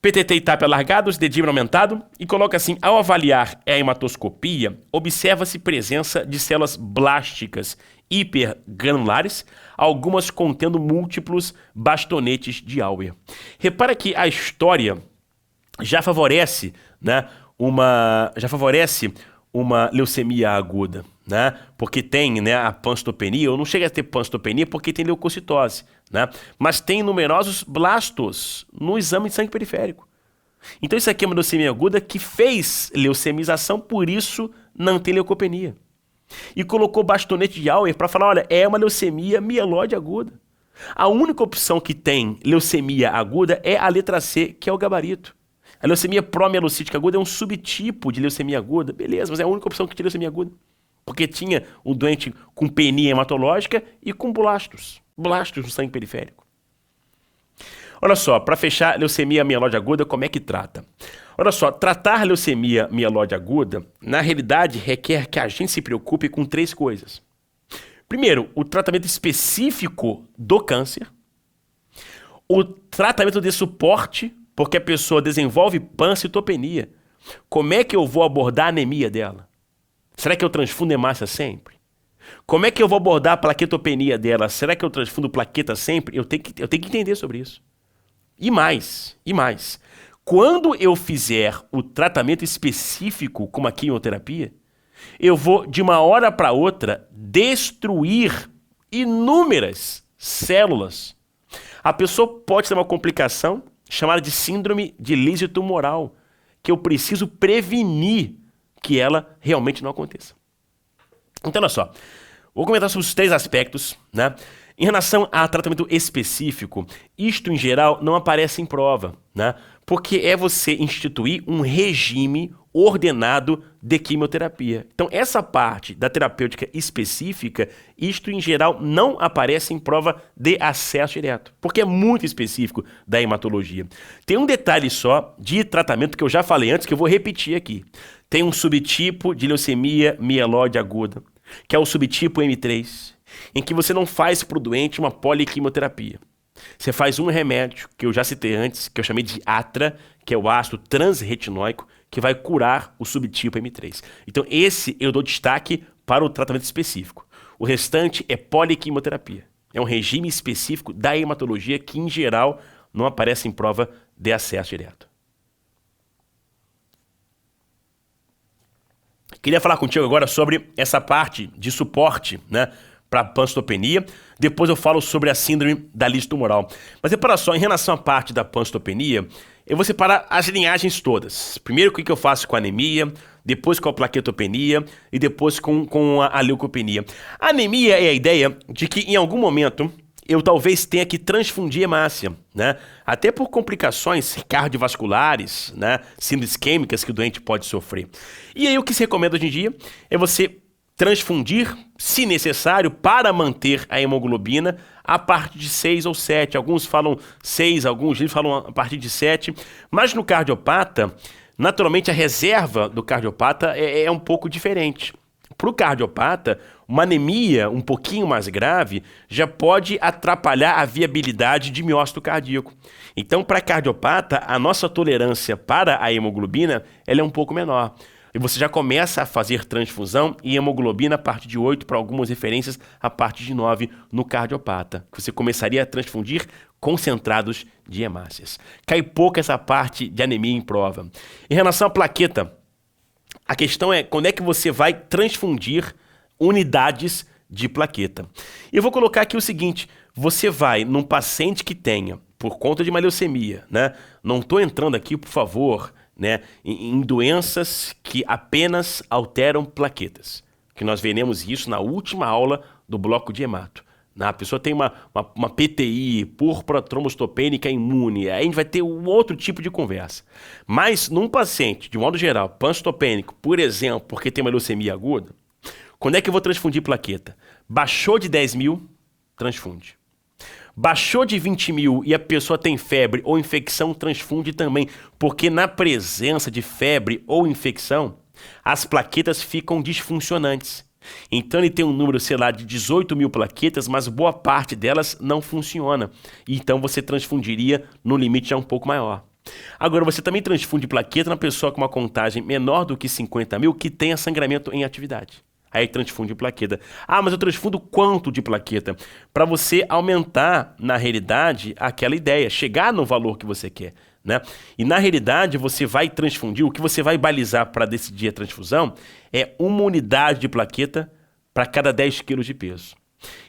PTT e TAP alargados, dedímero aumentado, e coloca assim, ao avaliar a hematoscopia, observa-se presença de células blásticas hipergranulares, algumas contendo múltiplos bastonetes de Auer. Repara que a história já favorece, né, uma leucemia aguda, né? Porque tem, né, a pancitopenia, ou não chega a ter pancitopenia porque tem leucocitose, né? Mas tem numerosos blastos no exame de sangue periférico. Então isso aqui é uma leucemia aguda que fez leucemização, por isso não tem leucopenia. E colocou bastonete de Auer para falar, olha, é uma leucemia mieloide aguda. A única opção que tem leucemia aguda é a letra C, que é o gabarito. A leucemia promielocítica aguda é um subtipo de leucemia aguda. Beleza, mas é a única opção que tinha leucemia aguda. Porque tinha um doente com penia hematológica e com blastos no sangue periférico. Olha só, para fechar, leucemia mieloide aguda, como é que trata? Olha só, tratar leucemia mieloide aguda, na realidade, requer que a gente se preocupe com 3 coisas. Primeiro, o tratamento específico do câncer. O tratamento de suporte, porque a pessoa desenvolve pancitopenia. Como é que eu vou abordar a anemia dela? Será que eu transfundo hemácia sempre? Como é que eu vou abordar a plaquetopenia dela? Será que eu transfundo plaqueta sempre? Eu tenho que entender sobre isso. E mais. Quando eu fizer o tratamento específico, como a quimioterapia, eu vou, de uma hora para outra, destruir inúmeras células. A pessoa pode ter uma complicação chamada de síndrome de lise tumoral, que eu preciso prevenir que ela realmente não aconteça. Então, olha só, vou comentar sobre os 3 aspectos, né? Em relação a tratamento específico, isto em geral não aparece em prova, né? Porque é você instituir um regime ordenado de quimioterapia. Então, essa parte da terapêutica específica, isto em geral não aparece em prova de acesso direto, porque é muito específico da hematologia. Tem um detalhe só de tratamento que eu já falei antes, que eu vou repetir aqui. Tem um subtipo de leucemia mieloide aguda, que é o subtipo M3, em que você não faz para o doente uma poliquimioterapia. Você faz um remédio, que eu já citei antes, que eu chamei de Atra, que é o ácido transretinóico, que vai curar o subtipo M3. Então esse eu dou destaque para o tratamento específico. O restante é poliquimioterapia. É um regime específico da hematologia que, em geral, não aparece em prova de acesso direto. Queria falar contigo agora sobre essa parte de suporte, né, para a pancitopenia. Depois eu falo sobre a síndrome da lise tumoral. Mas repara só, em relação à parte da pancitopenia, eu vou separar as linhagens todas. Primeiro o que eu faço com a anemia, depois com a plaquetopenia e depois com a leucopenia. A anemia é a ideia de que em algum momento eu talvez tenha que transfundir hemácia, né? Até por complicações cardiovasculares, né? Síndromes isquêmicas que o doente pode sofrer. E aí o que se recomenda hoje em dia é você transfundir, se necessário, para manter a hemoglobina a partir de 6 ou 7. Alguns falam 6, alguns falam a partir de 7. Mas no cardiopata, naturalmente a reserva do cardiopata é um pouco diferente. Para o cardiopata, uma anemia um pouquinho mais grave já pode atrapalhar a viabilidade de miócito cardíaco. Então, para cardiopata, a nossa tolerância para a hemoglobina ela é um pouco menor. E você já começa a fazer transfusão e hemoglobina a partir de 8, para algumas referências, a partir de 9 no cardiopata. Você começaria a transfundir concentrados de hemácias. Cai pouco essa parte de anemia em prova. Em relação à plaqueta, a questão é quando é que você vai transfundir unidades de plaqueta. E eu vou colocar aqui o seguinte, você vai num paciente que tenha, por conta de uma leucemia, né? Não estou entrando aqui, por favor, né, em doenças que apenas alteram plaquetas, que nós veremos isso na última aula do bloco de hemato. A pessoa tem uma PTI, púrpura trombocitopênica imune, aí a gente vai ter um outro tipo de conversa. Mas num paciente, de modo geral, pancitopênico, por exemplo, porque tem uma leucemia aguda, quando é que eu vou transfundir plaqueta? Baixou de 10 mil, transfunde. Baixou de 20 mil e a pessoa tem febre ou infecção, transfunde também, porque na presença de febre ou infecção, as plaquetas ficam disfuncionantes. Então ele tem um número, sei lá, de 18 mil plaquetas, mas boa parte delas não funciona. Então você transfundiria no limite já um pouco maior. Agora você também transfunde plaqueta na pessoa com uma contagem menor do que 50 mil que tenha sangramento em atividade. Aí transfunde plaqueta. Ah, mas eu transfundo quanto de plaqueta? Para você aumentar, na realidade, aquela ideia, chegar no valor que você quer, né? E na realidade, você vai transfundir, o que você vai balizar para decidir a transfusão é uma unidade de plaqueta para cada 10 quilos de peso.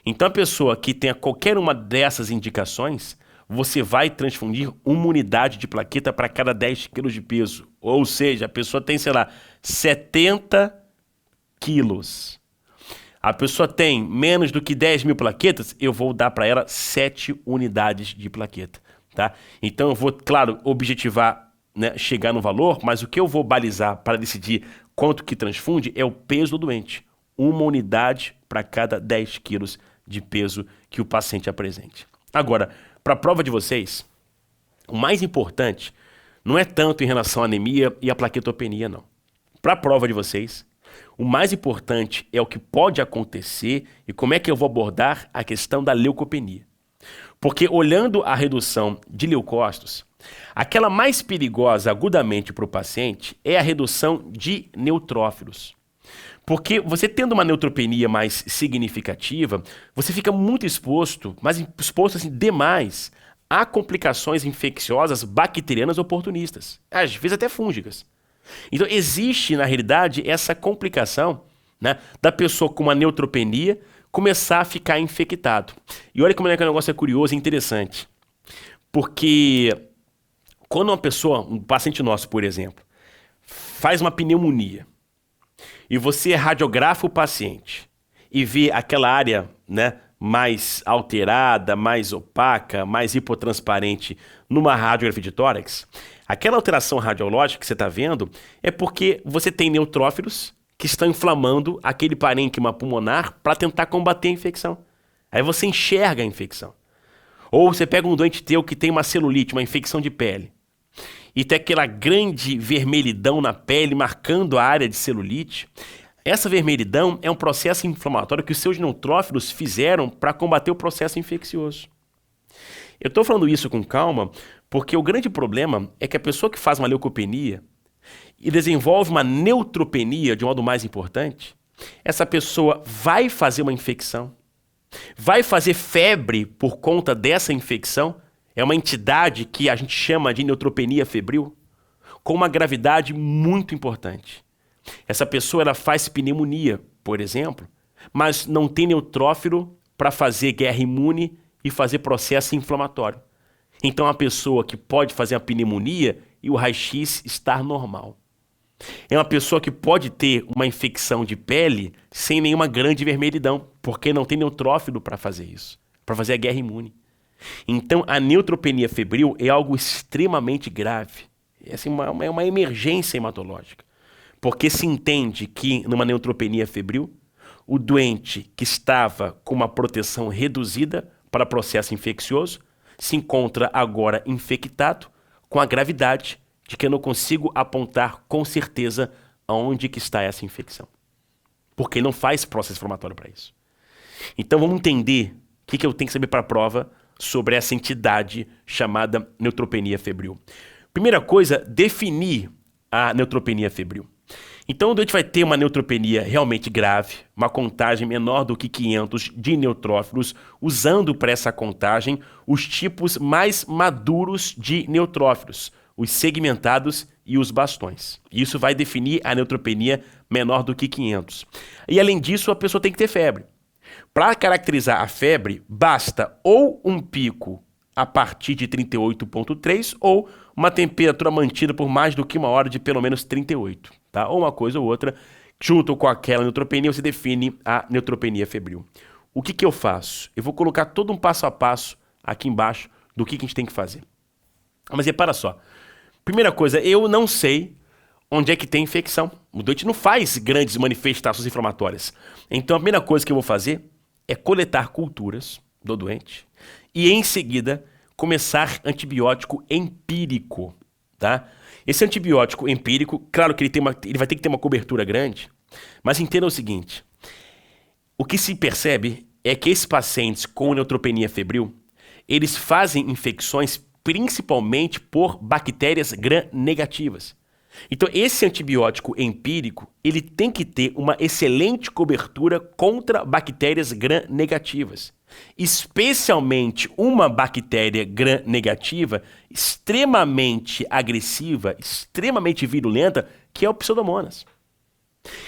Então a pessoa que tenha qualquer uma dessas indicações, você vai transfundir uma unidade de plaqueta para cada 10 quilos de peso. Ou seja, a pessoa tem, sei lá, 70 quilos. A pessoa tem menos do que 10 mil plaquetas, eu vou dar para ela 7 unidades de plaqueta. Tá? Então eu vou, claro, objetivar, né, chegar no valor, mas o que eu vou balizar para decidir quanto que transfunde é o peso do doente. Uma unidade para cada 10 quilos de peso que o paciente apresente. Agora, para a prova de vocês, o mais importante não é tanto em relação à anemia e à plaquetopenia, não. Para a prova de vocês, o mais importante é o que pode acontecer e como é que eu vou abordar a questão da leucopenia. Porque olhando a redução de leucócitos, aquela mais perigosa agudamente para o paciente é a redução de neutrófilos. Porque você tendo uma neutropenia mais significativa, você fica muito exposto, mas exposto assim, demais, a complicações infecciosas bacterianas oportunistas, às vezes até fúngicas. Então existe, na realidade, essa complicação, né, da pessoa com uma neutropenia começar a ficar infectado. E olha como é que o negócio é curioso e interessante. Porque quando uma pessoa, um paciente nosso, por exemplo, faz uma pneumonia e você radiografa o paciente e vê aquela área, né, mais alterada, mais opaca, mais hipotransparente numa radiografia de tórax, aquela alteração radiológica que você está vendo é porque você tem neutrófilos que estão inflamando aquele parênquima pulmonar para tentar combater a infecção. Aí você enxerga a infecção. Ou você pega um doente teu que tem uma celulite, uma infecção de pele, e tem aquela grande vermelhidão na pele marcando a área de celulite. Essa vermelhidão é um processo inflamatório que os seus neutrófilos fizeram para combater o processo infeccioso. Eu estou falando isso com calma porque o grande problema é que a pessoa que faz uma leucopenia e desenvolve uma neutropenia, de modo mais importante, essa pessoa vai fazer uma infecção, vai fazer febre por conta dessa infecção, é uma entidade que a gente chama de neutropenia febril, com uma gravidade muito importante. Essa pessoa ela faz pneumonia, por exemplo, mas não tem neutrófilo para fazer guerra imune e fazer processo inflamatório. Então, a pessoa que pode fazer a pneumonia e o raio-x estar normal. É uma pessoa que pode ter uma infecção de pele sem nenhuma grande vermelhidão, porque não tem neutrófilo para fazer isso, para fazer a guerra imune. Então, a neutropenia febril é algo extremamente grave. É assim, uma emergência hematológica. Porque se entende que numa neutropenia febril, o doente que estava com uma proteção reduzida para processo infeccioso, se encontra agora infectado com a gravidade de que eu não consigo apontar com certeza aonde que está essa infecção. Porque não faz processo inflamatório para isso. Então vamos entender o que eu tenho que saber para a prova sobre essa entidade chamada neutropenia febril. Primeira coisa, definir a neutropenia febril. Então o doente vai ter uma neutropenia realmente grave, uma contagem menor do que 500 de neutrófilos, usando para essa contagem os tipos mais maduros de neutrófilos, os segmentados e os bastões. Isso vai definir a neutropenia menor do que 500. E além disso, a pessoa tem que ter febre. Para caracterizar a febre, basta ou um pico a partir de 38,3 ou uma temperatura mantida por mais do que uma hora de pelo menos 38, tá? Ou uma coisa ou outra, junto com aquela neutropenia, você define a neutropenia febril. O que eu faço? Eu vou colocar todo um passo a passo aqui embaixo do que a gente tem que fazer. Mas repara só. Primeira coisa, eu não sei onde é que tem infecção. O doente não faz grandes manifestações inflamatórias. Então a primeira coisa que eu vou fazer é coletar culturas do doente e em seguida começar antibiótico empírico, tá? Esse antibiótico empírico, claro que ele vai ter que ter uma cobertura grande, mas entenda o seguinte, o que se percebe é que esses pacientes com neutropenia febril, eles fazem infecções principalmente por bactérias gram-negativas. Então, esse antibiótico empírico, ele tem que ter uma excelente cobertura contra bactérias gram-negativas. Especialmente uma bactéria gram-negativa extremamente agressiva, extremamente virulenta, que é o Pseudomonas.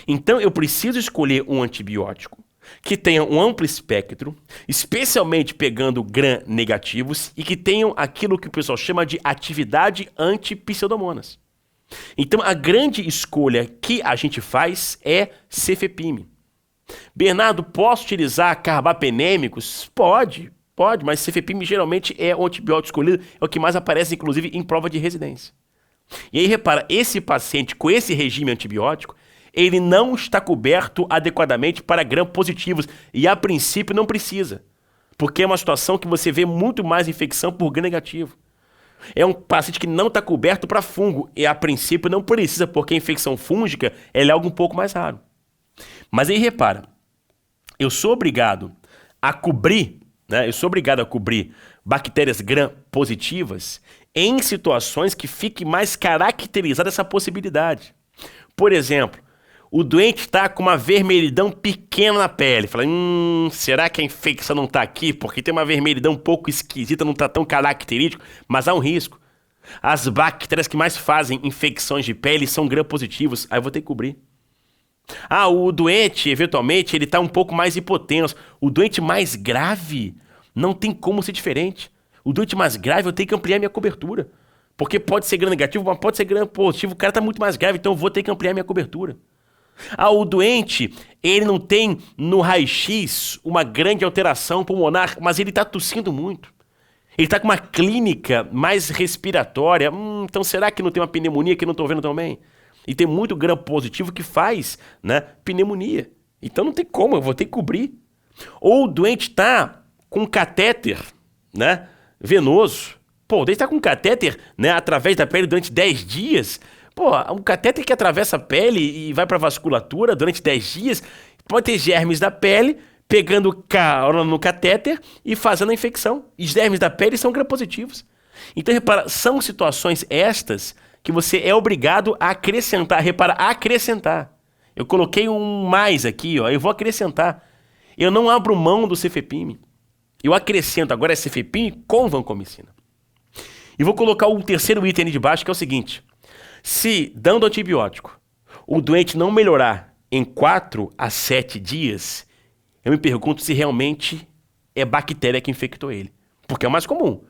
Então, eu preciso escolher um antibiótico que tenha um amplo espectro, especialmente pegando gram-negativos e que tenham aquilo que o pessoal chama de atividade anti-Pseudomonas. Então, a grande escolha que a gente faz é cefepime. Bernardo, posso utilizar carbapenêmicos? Pode, mas cefepime geralmente é o antibiótico escolhido, é o que mais aparece, inclusive, em prova de residência. E aí, repara, esse paciente com esse regime antibiótico, ele não está coberto adequadamente para gram-positivos e, a princípio, não precisa, porque é uma situação que você vê muito mais infecção por gram-negativo. É um paciente que não está coberto para fungo e, a princípio, não precisa, porque a infecção fúngica é algo um pouco mais raro. Mas aí, repara, eu sou obrigado a cobrir, né? Eu sou obrigado a cobrir bactérias gram-positivas em situações que fique mais caracterizada essa possibilidade. Por exemplo, o doente está com uma vermelhidão pequena na pele. Fala, será que a infecção não está aqui? Porque tem uma vermelhidão um pouco esquisita, não está tão característico, mas há um risco. As bactérias que mais fazem infecções de pele são gram-positivos, aí eu vou ter que cobrir. O doente, eventualmente, ele está um pouco mais hipotenso. O doente mais grave não tem como ser diferente. O doente mais grave eu tenho que ampliar minha cobertura. Porque pode ser gram-negativo, mas pode ser gram-positivo. O cara está muito mais grave, então eu vou ter que ampliar minha cobertura. O doente, ele não tem no raio-x uma grande alteração pulmonar, mas ele está tossindo muito. Ele está com uma clínica mais respiratória. Então será que não tem uma pneumonia que eu não estou vendo também? E tem muito gram-positivo que faz, né, pneumonia. Então não tem como, eu vou ter que cobrir. Ou o doente está com catéter, né, venoso. O doente está com catéter, né, através da pele durante 10 dias. Um catéter que atravessa a pele e vai para a vasculatura durante 10 dias, pode ter germes da pele, pegando carona no catéter e fazendo a infecção. E os germes da pele são gram-positivos. Então, repara, são situações estas que você é obrigado a acrescentar. Repara, acrescentar. Eu coloquei um mais aqui, eu vou acrescentar. Eu não abro mão do cefepime. Eu acrescento agora cefepime com vancomicina. E vou colocar o terceiro item ali de baixo, que é o seguinte. Se, dando antibiótico, o doente não melhorar em 4 a 7 dias, eu me pergunto se realmente é bactéria que infectou ele. Porque é o mais comum.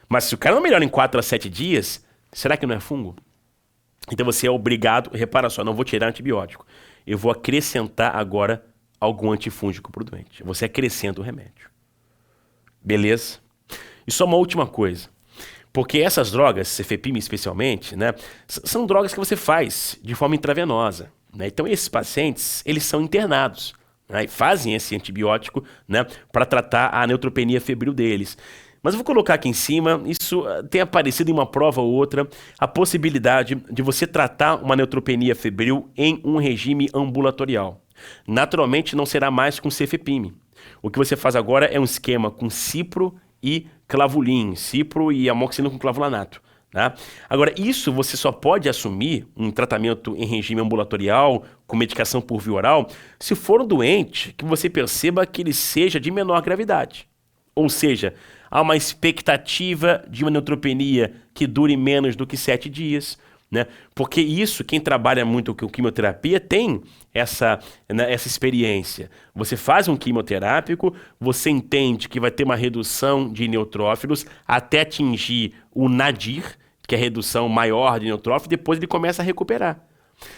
Mas se o cara não melhora em 4 a 7 dias, será que não é fungo? Então você é obrigado, repara só, não vou tirar antibiótico. Eu vou acrescentar agora algum antifúngico para o doente. Você acrescenta o remédio. Beleza? E só uma última coisa. Porque essas drogas, cefepime especialmente, né, são drogas que você faz de forma intravenosa. Né? Então esses pacientes, eles são internados né, e fazem esse antibiótico, né, para tratar a neutropenia febril deles. Mas eu vou colocar aqui em cima, isso tem aparecido em uma prova ou outra, a possibilidade de você tratar uma neutropenia febril em um regime ambulatorial. Naturalmente não será mais com cefepime. O que você faz agora é um esquema com cipro e clavulin, cipro e amoxicilina com clavulanato. Tá? Agora, isso você só pode assumir um tratamento em regime ambulatorial, com medicação por via oral, se for um doente que você perceba que ele seja de menor gravidade. Ou seja, há uma expectativa de uma neutropenia que dure menos do que 7 dias, né? Porque isso, quem trabalha muito com quimioterapia tem essa experiência. Você faz um quimioterápico, você entende que vai ter uma redução de neutrófilos até atingir o nadir, que é a redução maior de neutrófilos, depois ele começa a recuperar.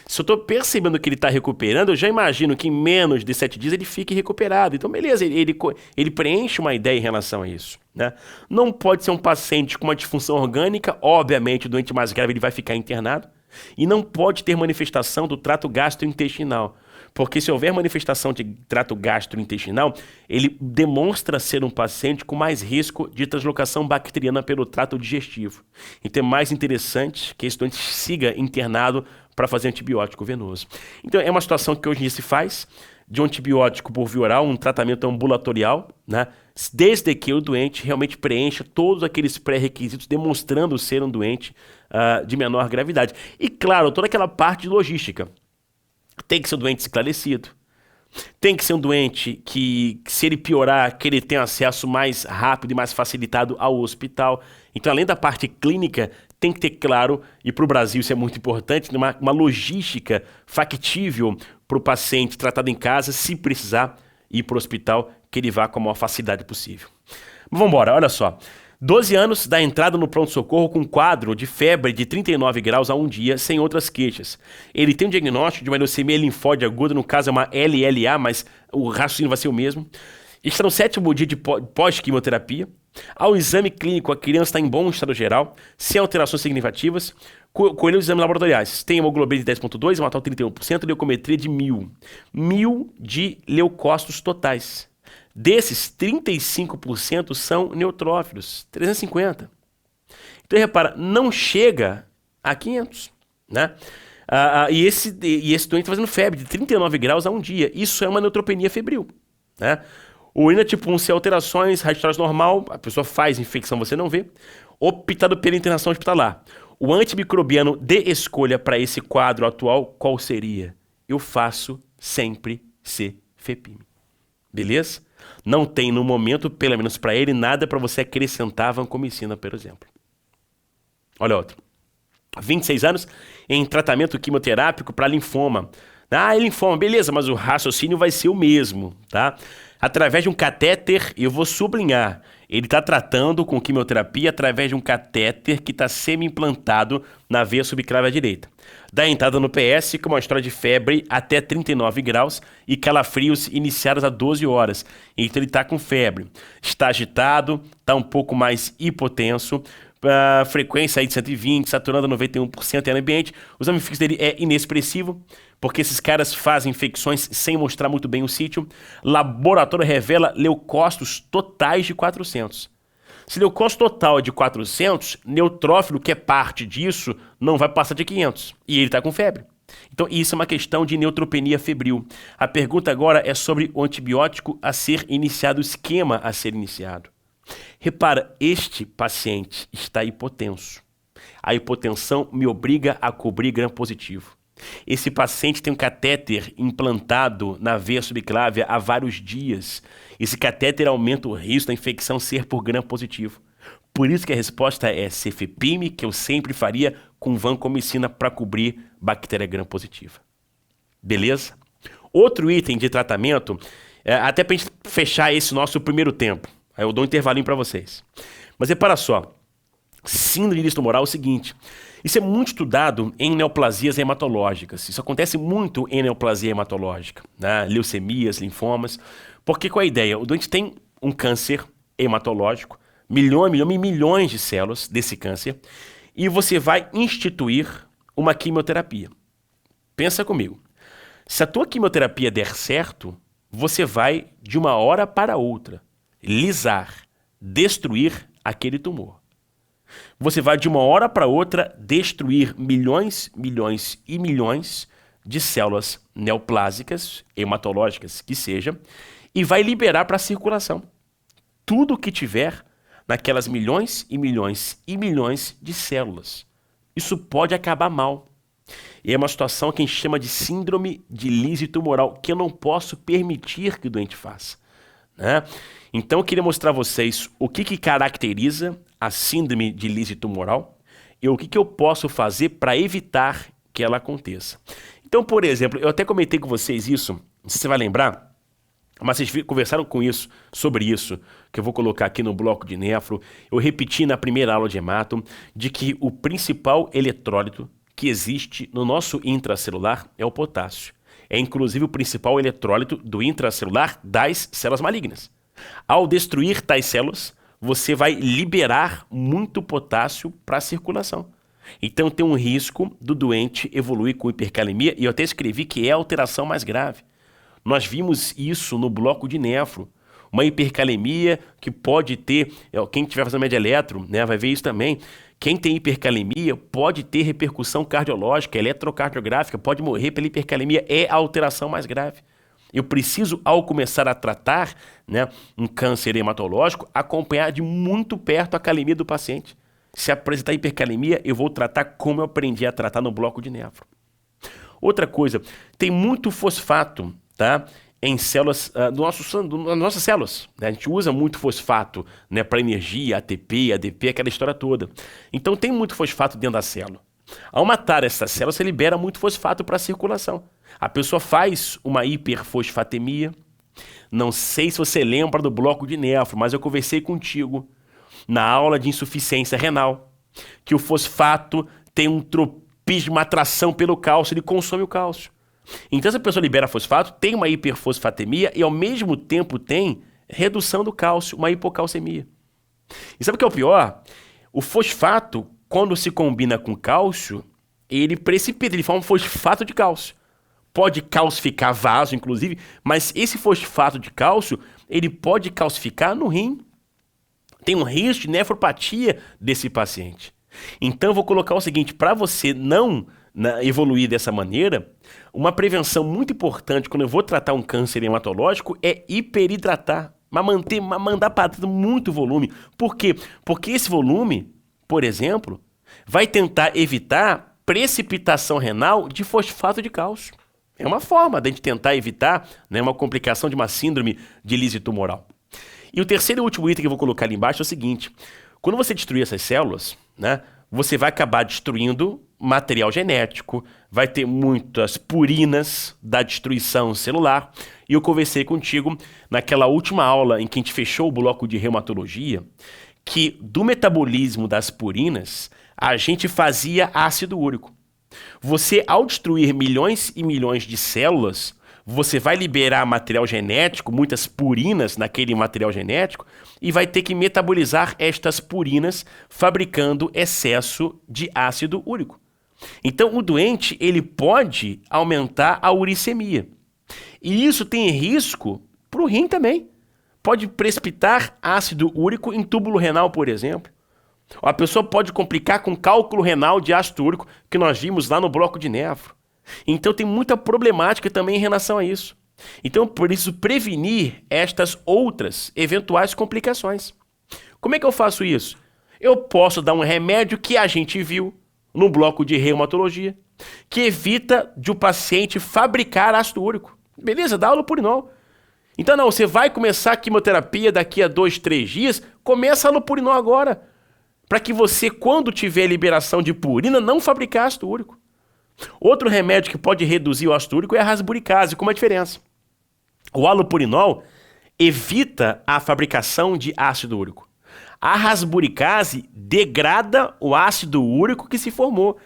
Se eu estou percebendo que ele está recuperando, eu já imagino que em menos de 7 dias ele fique recuperado. Então, beleza, ele preenche uma ideia em relação a isso, né? Não pode ser um paciente com uma disfunção orgânica, obviamente o doente mais grave ele vai ficar internado, e não pode ter manifestação do trato gastrointestinal, porque se houver manifestação de trato gastrointestinal, ele demonstra ser um paciente com mais risco de translocação bacteriana pelo trato digestivo. Então é mais interessante que esse doente siga internado para fazer antibiótico venoso. Então é uma situação que hoje em dia se faz de um antibiótico por via oral, um tratamento ambulatorial, né? Desde que o doente realmente preencha todos aqueles pré-requisitos demonstrando ser um doente de menor gravidade. E claro, toda aquela parte de logística. Tem que ser um doente esclarecido. Tem que ser um doente que, se ele piorar, que ele tenha acesso mais rápido e mais facilitado ao hospital. Então, além da parte clínica, tem que ter claro, e para o Brasil isso é muito importante, uma logística factível para o paciente tratado em casa, se precisar ir para o hospital, que ele vá com a maior facilidade possível. Vamos embora, olha só. 12 anos da entrada no pronto-socorro com quadro de febre de 39 graus a um dia, sem outras queixas. Ele tem um diagnóstico de uma leucemia linfóide aguda, no caso é uma LLA, mas o raciocínio vai ser o mesmo. Está no 7º dia de pós-quimioterapia. Ao exame clínico, a criança está em bom estado geral, sem alterações significativas. Colheu os exames laboratoriais. Tem hemoglobina de 10,2, hematol 31%, leucometria de 1.000. 1.000 de leucócitos totais. Desses, 35% são neutrófilos, 350. Então, repara, não chega a 500, né? E esse doente está fazendo febre de 39 graus a um dia. Isso é uma neutropenia febril, né? Urina tipo 1, sem alterações, radiológica normal, a pessoa faz infecção, você não vê. Optado pela internação hospitalar. O antimicrobiano de escolha para esse quadro atual, qual seria? Eu faço sempre cefepime. Beleza? Não tem no momento, pelo menos para ele, nada para você acrescentar vancomicina, por exemplo. Olha outro. 26 anos em tratamento quimioterápico para linfoma. Linfoma, beleza, mas o raciocínio vai ser o mesmo, tá? Através de um catéter, eu vou sublinhar, ele está tratando com quimioterapia através de um catéter que está semi-implantado na veia subclávia direita. Da entrada no PS com uma história de febre até 39 graus e calafrios iniciados a 12 horas. Então ele está com febre, está agitado, está um pouco mais hipotenso, frequência aí de 120, saturando 91% no ambiente. O exame físico dele é inexpressivo, porque esses caras fazem infecções sem mostrar muito bem o sítio. Laboratório revela leucócitos totais de 400. Se leucócito total é de 400, neutrófilo, que é parte disso, não vai passar de 500. E ele está com febre. Então isso é uma questão de neutropenia febril. A pergunta agora é sobre o antibiótico a ser iniciado, o esquema a ser iniciado. Repara, este paciente está hipotenso. A hipotensão me obriga a cobrir gram positivo. Esse paciente tem um catéter implantado na veia subclávia há vários dias. Esse catéter aumenta o risco da infecção ser por gram positivo. Por isso que a resposta é cefepime, que eu sempre faria com vancomicina para cobrir bactéria gram positiva. Beleza? Outro item de tratamento, até para a gente fechar esse nosso primeiro tempo. Aí eu dou um intervalinho para vocês. Mas repara só, síndrome de lista tumoral é o seguinte, isso é muito estudado em neoplasias hematológicas. Isso acontece muito em neoplasia hematológica, né? Leucemias, linfomas. Porque qual é a ideia? O doente tem um câncer hematológico, milhões de células desse câncer, e você vai instituir uma quimioterapia. Pensa comigo. Se a tua quimioterapia der certo, você vai, de uma hora para outra, lisar, destruir aquele tumor. Você vai, de uma hora para outra, destruir milhões, milhões e milhões de células neoplásicas, hematológicas que seja, e vai liberar para a circulação tudo que tiver naquelas milhões e milhões e milhões de células. Isso pode acabar mal. E é uma situação que a gente chama de síndrome de lise tumoral, que eu não posso permitir que o doente faça, né? Então eu queria mostrar a vocês o que caracteriza a síndrome de lise tumoral e o que eu posso fazer para evitar que ela aconteça. Então, por exemplo, eu até comentei com vocês isso, não sei se você vai lembrar, mas vocês conversaram sobre isso, que eu vou colocar aqui no bloco de nefro. Eu repeti na primeira aula de hemato, de que o principal eletrólito que existe no nosso intracelular é o potássio. É inclusive o principal eletrólito do intracelular das células malignas. Ao destruir tais células, você vai liberar muito potássio para a circulação. Então tem um risco do doente evoluir com hipercalemia, e eu até escrevi que é a alteração mais grave. Nós vimos isso no bloco de nefro. Uma hipercalemia que pode ter, quem estiver fazendo média eletro, né, vai ver isso também. Quem tem hipercalemia pode ter repercussão cardiológica, eletrocardiográfica, pode morrer pela hipercalemia, é a alteração mais grave. Eu preciso, ao começar a tratar, né, um câncer hematológico, acompanhar de muito perto a calemia do paciente. Se apresentar hipercalemia, eu vou tratar como eu aprendi a tratar no bloco de nefro. Outra coisa, tem muito fosfato, tá, em células, nas nossas células, né? A gente usa muito fosfato, né, para energia, ATP, ADP, aquela história toda. Então tem muito fosfato dentro da célula. Ao matar essa célula, você libera muito fosfato para a circulação. A pessoa faz uma hiperfosfatemia. Não sei se você lembra do bloco de nefro, mas eu conversei contigo na aula de insuficiência renal, que o fosfato tem um tropismo, uma atração pelo cálcio, ele consome o cálcio. Então essa pessoa libera fosfato, tem uma hiperfosfatemia e ao mesmo tempo tem redução do cálcio, uma hipocalcemia. E sabe o que é o pior? O fosfato, quando se combina com cálcio, ele precipita, ele forma um fosfato de cálcio. Pode calcificar vaso, inclusive, mas esse fosfato de cálcio, ele pode calcificar no rim. Tem um risco de nefropatia desse paciente. Então eu vou colocar o seguinte, para você não evoluir dessa maneira, uma prevenção muito importante quando eu vou tratar um câncer hematológico é hiperidratar, mas mandar para dentro muito volume. Por quê? Porque esse volume, por exemplo, vai tentar evitar precipitação renal de fosfato de cálcio. É uma forma de a gente tentar evitar, né, uma complicação de uma síndrome de lise tumoral. E o terceiro e último item que eu vou colocar ali embaixo é o seguinte, quando você destruir essas células, né, você vai acabar destruindo material genético, vai ter muitas purinas da destruição celular. E eu conversei contigo naquela última aula em que a gente fechou o bloco de reumatologia, que do metabolismo das purinas, a gente fazia ácido úrico. Você, ao destruir milhões e milhões de células, você vai liberar material genético, muitas purinas naquele material genético, e vai ter que metabolizar estas purinas fabricando excesso de ácido úrico. Então o doente ele pode aumentar a uricemia. E isso tem risco para o rim também. Pode precipitar ácido úrico em túbulo renal, por exemplo. A pessoa pode complicar com cálculo renal de ácido úrico, que nós vimos lá no bloco de nefro. Então tem muita problemática também em relação a isso. Então eu preciso prevenir estas outras eventuais complicações. Como é que eu faço isso? Eu posso dar um remédio que a gente viu no bloco de reumatologia, que evita de o paciente fabricar ácido úrico. Beleza? Dá alopurinol. Então não, você vai começar a quimioterapia daqui a 2, 3 dias, começa a alopurinol agora, para que você, quando tiver liberação de purina, não fabricar ácido úrico. Outro remédio que pode reduzir o ácido úrico é a rasburicase. Como é a diferença? O alopurinol evita a fabricação de ácido úrico. A rasburicase degrada o ácido úrico que se formou.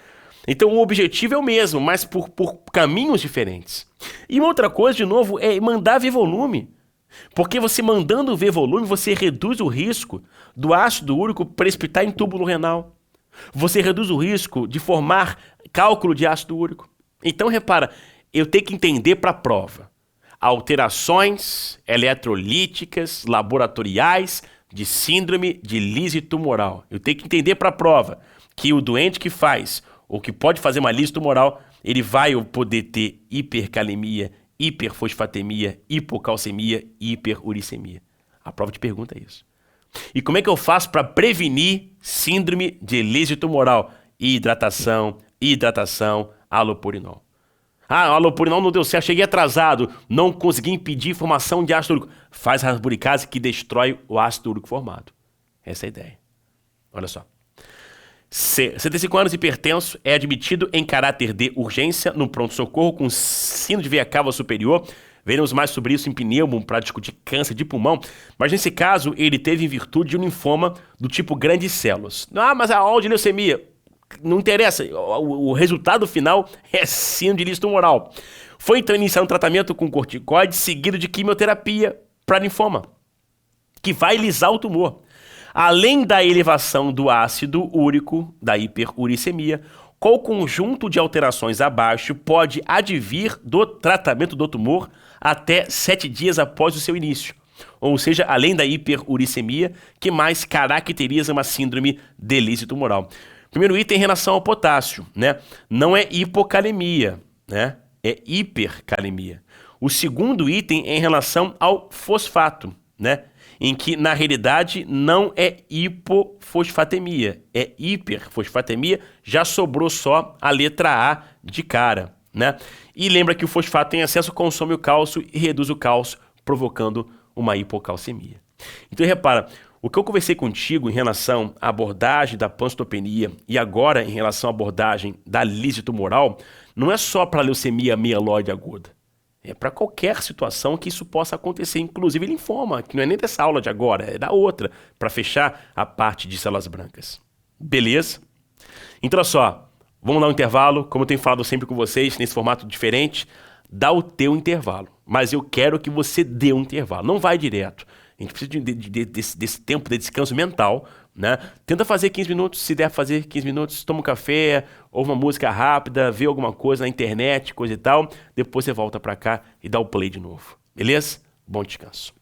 Então o objetivo é o mesmo, mas por caminhos diferentes. E uma outra coisa, de novo, é mandar ver volume. Porque você mandando ver volume, você reduz o risco do ácido úrico precipitar em túbulo renal. Você reduz o risco de formar cálculo de ácido úrico. Então repara, eu tenho que entender para a prova. alterações eletrolíticas laboratoriais de síndrome de lise tumoral. Eu tenho que entender para a prova que o doente que faz ou que pode fazer uma lise tumoral, ele vai poder ter hipercalemia, hiperfosfatemia, hipocalcemia e hiperuricemia. A prova te pergunta isso. E como é que eu faço para prevenir síndrome de lise tumoral? Hidratação, alopurinol. Ah, o alopurinol não deu certo, cheguei atrasado, não consegui impedir formação de ácido úrico. Faz a rasburicase que destrói o ácido úrico formado. Essa é a ideia. Olha só. 75 anos, hipertenso, é admitido em caráter de urgência no pronto-socorro com sino de veia cava superior. Veremos mais sobre isso em pneumo para discutir câncer de pulmão. Mas nesse caso, ele teve em virtude de um linfoma do tipo grandes células. Ah, mas a leucemia. Não interessa, o resultado final é síndrome de lise tumoral. Foi então iniciar um tratamento com corticoide seguido de quimioterapia para linfoma, que vai lisar o tumor. Além da elevação do ácido úrico, da hiperuricemia, qual conjunto de alterações abaixo pode advir do tratamento do tumor até 7 dias após o seu início? Ou seja, além da hiperuricemia, que mais caracteriza uma síndrome de lise tumoral? Primeiro item em relação ao potássio, né? Não é hipocalemia, né? É hipercalemia. O segundo item é em relação ao fosfato, né? Em que, na realidade, não é hipofosfatemia, é hiperfosfatemia, já sobrou só a letra A de cara, né? E lembra que o fosfato em excesso consome o cálcio e reduz o cálcio, provocando uma hipocalcemia. Então, repara, o que eu conversei contigo em relação à abordagem da panstopenia e agora em relação à abordagem da lise tumoral, não é só para leucemia mieloide aguda. É para qualquer situação que isso possa acontecer, inclusive linfoma, que não é nem dessa aula de agora, é da outra, para fechar a parte de células brancas. Beleza? Então, olha só, vamos dar um intervalo, como eu tenho falado sempre com vocês, nesse formato diferente, dá o teu intervalo, mas eu quero que você dê um intervalo, não vai direto. A gente precisa desse tempo de descanso mental, né? Tenta fazer 15 minutos, se der fazer 15 minutos, toma um café, ouve uma música rápida, vê alguma coisa na internet, coisa e tal. Depois você volta pra cá e dá o play de novo. Beleza? Bom descanso.